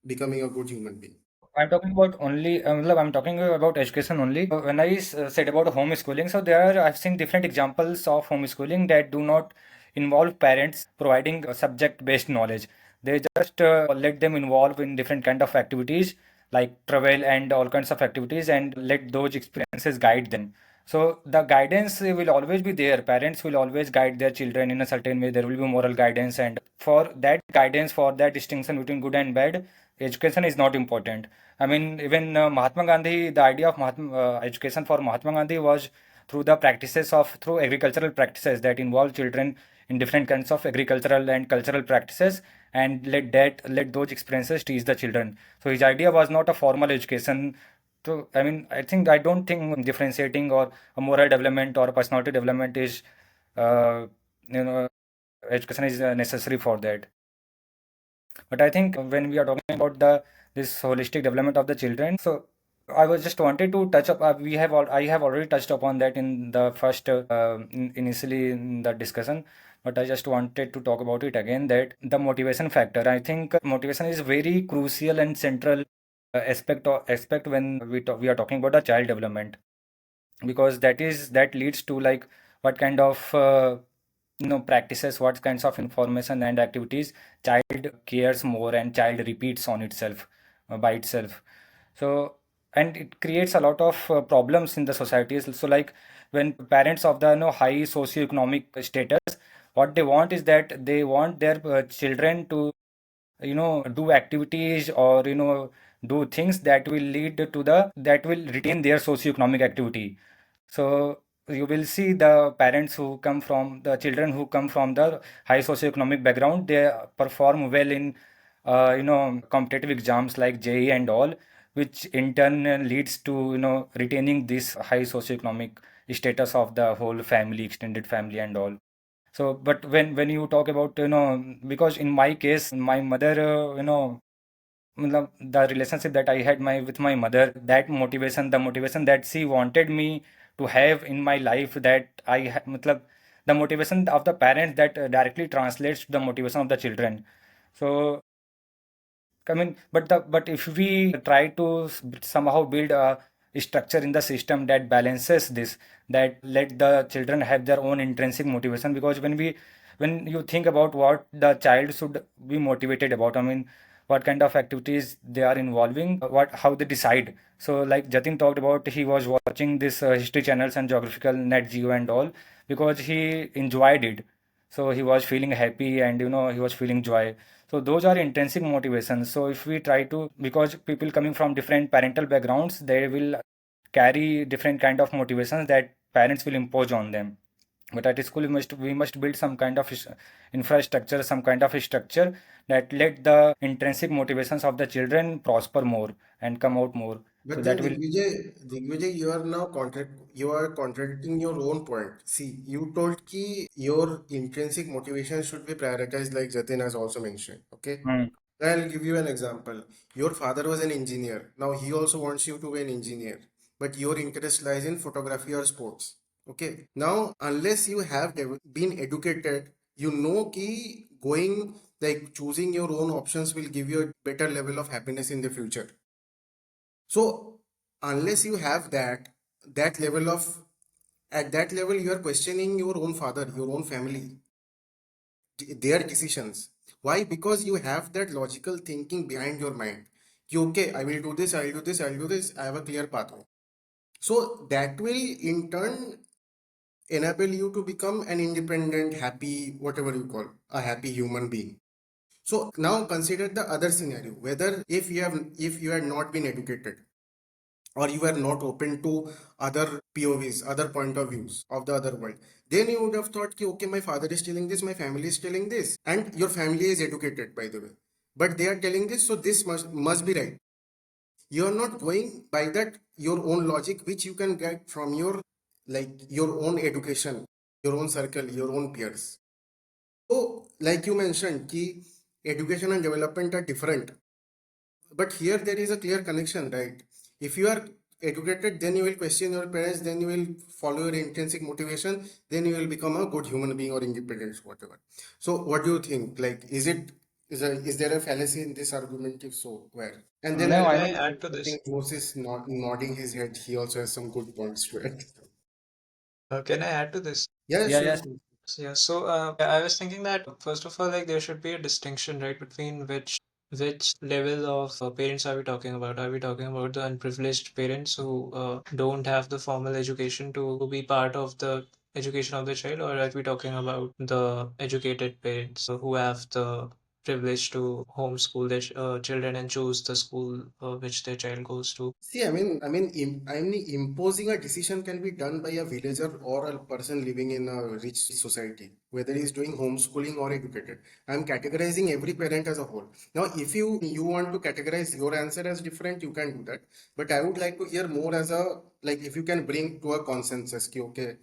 becoming a good human being. I'm talking about only, matlab, I'm talking about education only. When I said about homeschooling, so there are, I've seen different examples of homeschooling that do not involve parents providing subject-based knowledge. They just let them involve in different kind of activities like travel and all kinds of activities and let those experiences guide them. So the guidance will always be there. Parents will always guide their children in a certain way. There will be moral guidance, and for that guidance, for that distinction between good and bad, education is not important. I mean, even Mahatma Gandhi, the idea of education for Mahatma Gandhi was through agricultural practices that involve children in different kinds of agricultural and cultural practices, and let those experiences teach the children. So his idea was not a formal education. So I mean, I don't think differentiating or a moral development or a personality development is, uh, you know, education is necessary for that. But I think when we are talking about the this holistic development of the children, so I was just wanted to touch up. I have already touched upon that in the first initially in the discussion, but I just wanted to talk about it again. That the motivation factor. I think motivation is very crucial and central aspect when we are talking about the child development, because that leads to like what kind of practices, what kinds of information and activities child cares more and child repeats on itself by itself. So and it creates a lot of problems in the societies. So like when parents of the high socioeconomic status, what they want is that they want their children to do activities or do things that will lead to that will retain their socioeconomic activity. So you will see the parents who come from the children who come from the high socioeconomic background, they perform well in competitive exams like JEE and all, which in turn leads to retaining this high socioeconomic status of the whole family, extended family and all. So, but when you talk about because in my case, my mother, the relationship that I had with my mother, that motivation, the motivation that she wanted me to have in my life, that the motivation of the parents that directly translates to the motivation of the children. So I mean, but if we try to somehow build a structure in the system that balances this, that let the children have their own intrinsic motivation, because when you think about what the child should be motivated about, I mean, what kind of activities they are involving, what how they decide. So like Jatin talked about, he was watching this history channels and geographical net geo and all because he enjoyed it. So he was feeling happy and he was feeling joy. So those are intrinsic motivations. So if we try to, because people coming from different parental backgrounds, they will carry different kind of motivations that parents will impose on them. But at school, we must build some kind of infrastructure, some kind of structure that let the intrinsic motivations of the children prosper more and come out more. So But then that will. Digvijay, you are contradicting your own point. See, you told ki your intrinsic motivation should be prioritized, like Jatin has also mentioned. Okay. Mm, I'll give you an example. Your father was an engineer. Now he also wants you to be an engineer, but your interest lies in photography or sports. Okay. Now, unless you have been educated, you know ki going like choosing your own options will give you a better level of happiness in the future. So unless you have that level of at that level you are questioning your own father, your own family, their decisions. Why? Because you have that logical thinking behind your mind. You okay, I will do this, I will do this, I will do this, I have a clear pathway. So that will in turn enable you to become an independent, happy, whatever you call, a happy human being. So now consider the other scenario, whether if you had not been educated or you are not open to other POVs, other point of views of the other world, then you would have thought, ki, okay, my father is telling this, my family is telling this, and your family is educated, by the way. But they are telling this, so this must be right. You are not going by that your own logic, which you can get from your own education, your own circle, your own peers. So, like you mentioned, ki education and development are different. But here there is a clear connection, right? If you are educated, then you will question your parents, then you will follow your intrinsic motivation, then you will become a good human being or independent, whatever. So, what do you think? Like, is there a fallacy in this argument? If so, where? And then No, I'll Can I I come add to, to I this? think Moses nodding his head. He also has some good points to it. Can I add to this? Yeah, yeah, sure. yes. Yeah, so I was thinking that first of all, like there should be a distinction, right, between which level of parents are we talking about? Are we talking about the unprivileged parents who don't have the formal education to be part of the education of the child, or are we talking about the educated parents who have the privilege to homeschool their children and choose the school which their child goes to? See, I mean, imposing a decision can be done by a villager or a person living in a rich society, whether he's doing homeschooling or educated. I'm categorizing every parent as a whole. Now, if you want to categorize your answer as different, you can do that. But I would like to hear more as a like if you can bring to a consensus, ki, okay,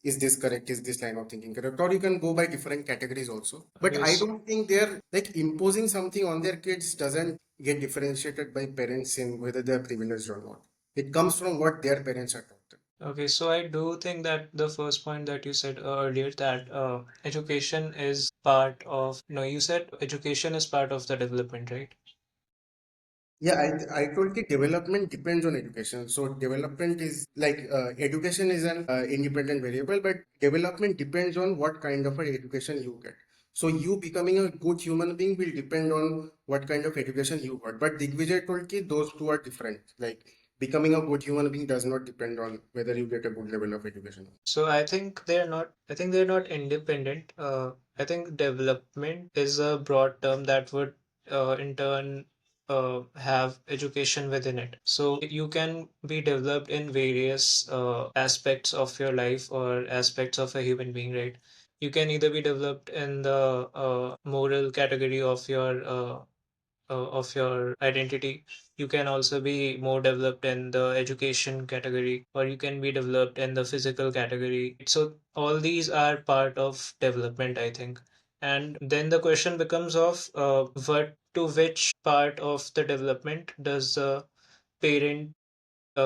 is this correct? Is this line of thinking correct? Or you can go by different categories also. But Okay, I so don't think they're like imposing something on their kids doesn't get differentiated by parents in whether they're privileged or not. It comes from what their parents are taught them. Okay, so I do think that the first point that you said earlier, that education is part of, no, you said education is part of the development, right? Yeah, I told you development depends on education. So development is like education is an independent variable, but development depends on what kind of an education you get. So you becoming a good human being will depend on what kind of education you got. But Digvijay told you those two are different. Like becoming a good human being does not depend on whether you get a good level of education. So I think they're not. I think they're not independent. I think development is a broad term that would, in turn, have education within it. So you can be developed in various aspects of your life or aspects of a human being, right? You can either be developed in the moral category of your identity. You can also be more developed in the education category, or you can be developed in the physical category. So all these are part of development, I think. And then the question becomes of what to which part of the development does the parent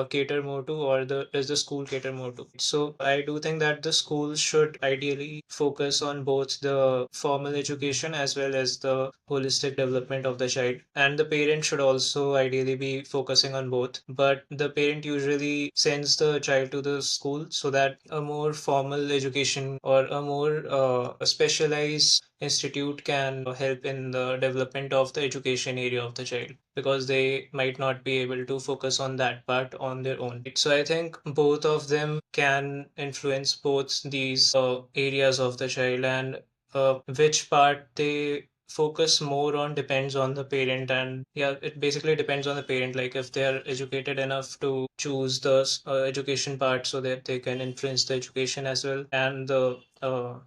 cater more to, or the does the school cater more to? So I do think that the school should ideally focus on both the formal education as well as the holistic development of the child, and the parent should also ideally be focusing on both. But the parent usually sends the child to the school so that a more formal education or a more specialized institute can help in the development of the education area of the child, because they might not be able to focus on that part on their own. So I think both of them can influence both these areas of the child, and which part they focus more on depends on the parent. And yeah, it basically depends on the parent, like if they are educated enough to choose the education part so that they can influence the education as well, and the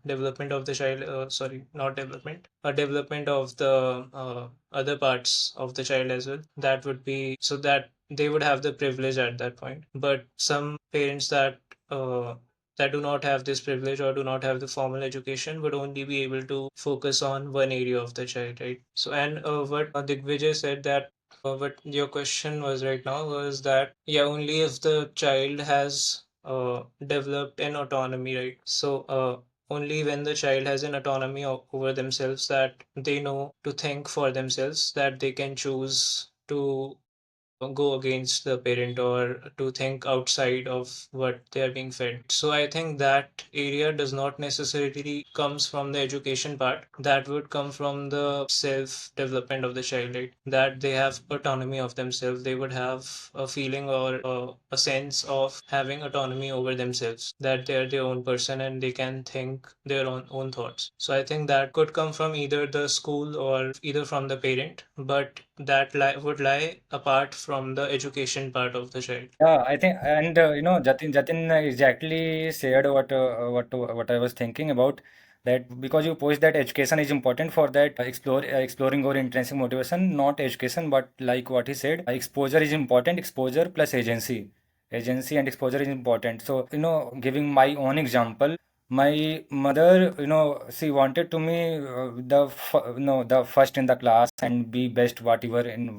development of the child, sorry, not development, development of the other parts of the child as well. That would be so that they would have the privilege at that point. But some parents that do not have this privilege or do not have the formal education would only be able to focus on one area of the child, right? So, and what Digvijay said, that what your question was right now was that, yeah, only if the child has developed an autonomy, right? So, only when the child has an autonomy over themselves, that they know to think for themselves, that they can choose to go against the parent or to think outside of what they are being fed. So I think that area does not necessarily comes from the education part. That would come from the self development of the child, right? That they have autonomy of themselves. They would have a feeling or a sense of having autonomy over themselves, that they are their own person and they can think their own thoughts. So I think that could come from either the school or either from the parent, but that would lie apart from the education part of the child. Yeah, I think, and Jatin exactly said what I was thinking about, that because you posed that education is important for that exploring or intrinsic motivation, not education, but like what he said, exposure is important, exposure plus agency and exposure is important. So, giving my own example, my mother, she wanted to me the first in the class and be best whatever in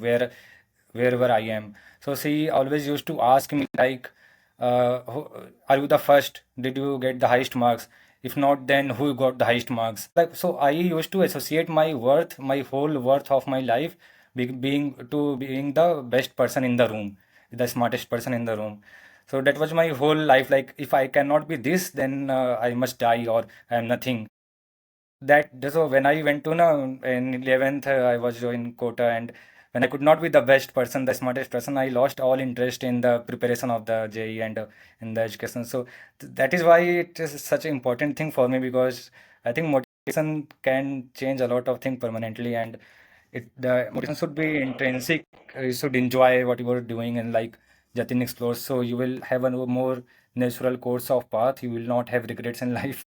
wherever I am. So she always used to ask me like, "Are you the first? Did you get the highest marks? If not, then who got the highest marks?" Like, so I used to associate my worth, my whole worth of my life, being the best person in the room, the smartest person in the room. So that was my whole life. Like, if I cannot be this, then I must die or I am nothing. So when I went to in 11th, I was in quota, and when I could not be the best person, the smartest person, I lost all interest in the preparation of the JE and in the education. So that is why it is such an important thing for me, because I think motivation can change a lot of things permanently, and the motivation should be intrinsic. You should enjoy what you are doing, and like Jatin explores, so you will have a more natural course of path. You will not have regrets in life.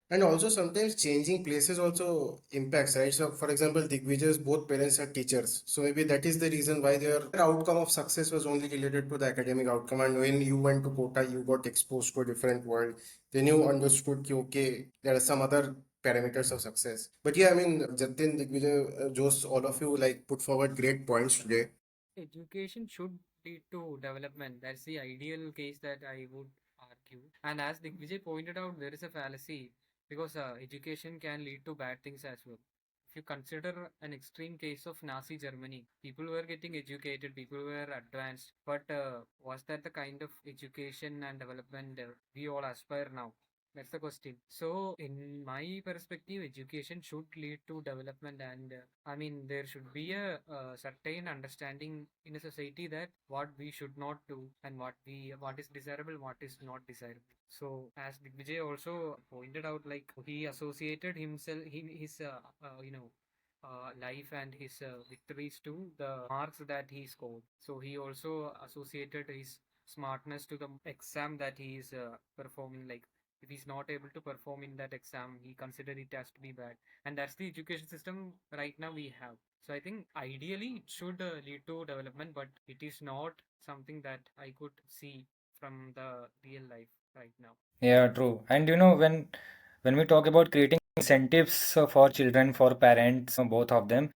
And also sometimes changing places also impacts, right? So for example, Digvijay's both parents are teachers. So maybe that is the reason why their outcome of success was only related to the academic outcome. And when you went to Kota, you got exposed to a different world. Then you understood that, okay, there are some other parameters of success. But yeah, I mean, Jatin, Digvijay, Jose, all of you like put forward great points today. Education should lead to development. That's the ideal case that I would argue. And as Digvijay pointed out, there is a fallacy because education can lead to bad things as well. If you consider an extreme case of Nazi Germany, people were getting educated, people were advanced, but was that the kind of education and development we all aspire now? That's the question. So, in my perspective, education should lead to development, and I mean, there should be a certain understanding in a society that what we should not do and what is desirable, what is not desirable. So, as Digvijay also pointed out, like he associated himself, his life and his victories to the marks that he scored. So he also associated his smartness to the exam that he is performing. Like if he's not able to perform in that exam, he considered it as to be bad, and that's the education system right now we have. So I think ideally it should lead to development, but it is not something that I could see from the real life right now. Yeah, true. And when we talk about creating incentives for children, for parents, both of them,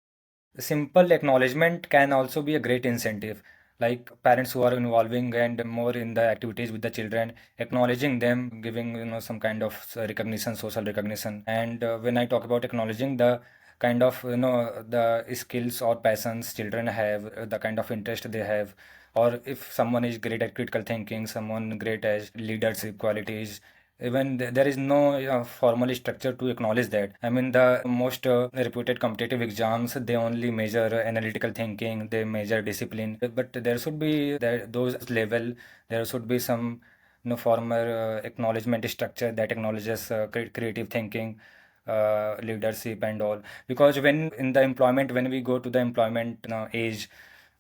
simple acknowledgement can also be a great incentive. Like parents who are involving and more in the activities with the children, acknowledging them, giving some kind of recognition, social recognition. And when I talk about acknowledging the kind of the skills or passions children have, the kind of interest they have, or if someone is great at critical thinking, someone great at leadership qualities, even there is no formal structure to acknowledge that. I mean, the most reputed competitive exams, they only measure analytical thinking, they measure discipline, but there should be those level, there should be some formal acknowledgement structure that acknowledges creative thinking, leadership and all. Because when in the employment, when we go to the employment age,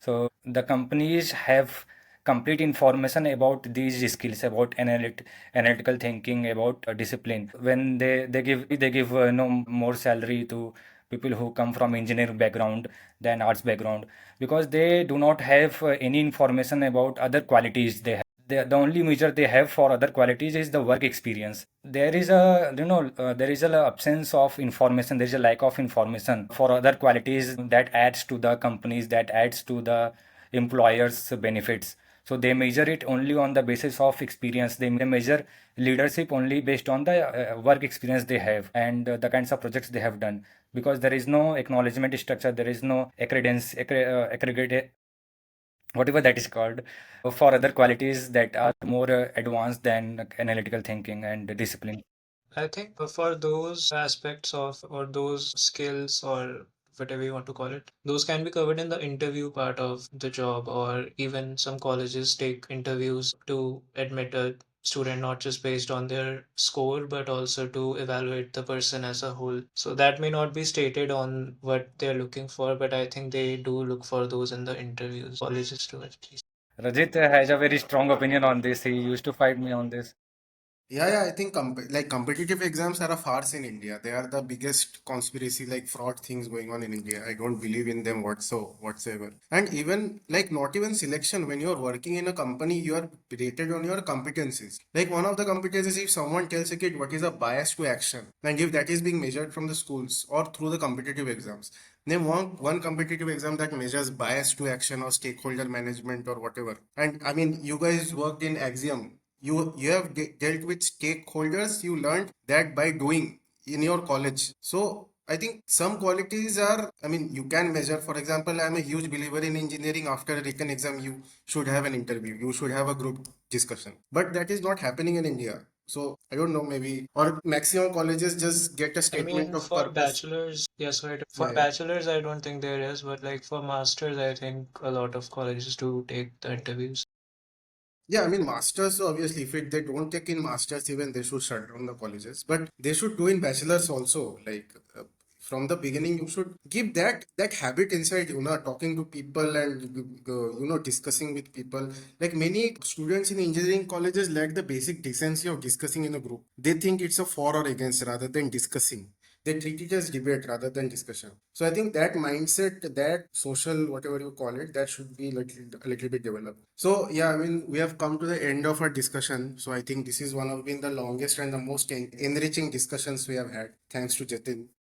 so the companies have complete information about these skills, about analytical thinking, about discipline. When they give more salary to people who come from engineering background than arts background, because they do not have any information about other qualities they have. The only measure they have for other qualities is the work experience. There is a absence of information, there is a lack of information for other qualities that adds to the companies, that adds to the employers benefits. So they measure it only on the basis of experience. They measure leadership only based on the work experience they have and the kinds of projects they have done. Because there is no acknowledgement structure, there is no aggregate, whatever that is called, for other qualities that are more advanced than analytical thinking and discipline. I think for those aspects of or those skills or whatever you want to call it, those can be covered in the interview part of the job, or even some colleges take interviews to admit a student not just based on their score but also to evaluate the person as a whole. So that may not be stated on what they're looking for, but I think they do look for those in the interviews, colleges do at least. Rajit has a very strong opinion on this. He used to fight me on this. Yeah, I think like competitive exams are a farce in India. They are the biggest conspiracy, like fraud things going on in India. I don't believe in them whatsoever. And even like not even selection, when you're working in a company, you are rated on your competencies. Like one of the competencies, if someone tells a kid what is a bias to action, and if that is being measured from the schools or through the competitive exams, name one competitive exam that measures bias to action or stakeholder management or whatever. And I mean, you guys worked in Axiom. You have dealt with stakeholders. You learned that by doing in your college. So I think some qualities are, I mean, you can measure. For example, I'm a huge believer in engineering. After a written exam, you should have an interview. You should have a group discussion. But that is not happening in India. So I don't know, maybe or maximum colleges just get a I statement mean, of for purpose. bachelors, yes, right. For Yeah, yeah. bachelors, I don't think there is, but like for masters, I think a lot of colleges do take the interviews. Yeah, I mean, masters, obviously, if they don't take in masters, even they should shut down the colleges. But they should do in bachelors also. Like from the beginning, you should give that habit inside you, know, talking to people and discussing with people. Like many students in engineering colleges lack the basic decency of discussing in a group. They think it's a for or against rather than discussing. They treat it as debate rather than discussion. So I think that mindset, that social, whatever you call it, that should be a little bit developed. So yeah, I mean, we have come to the end of our discussion. So I think this is one of been the longest and the most enriching discussions we have had. Thanks to Jatin.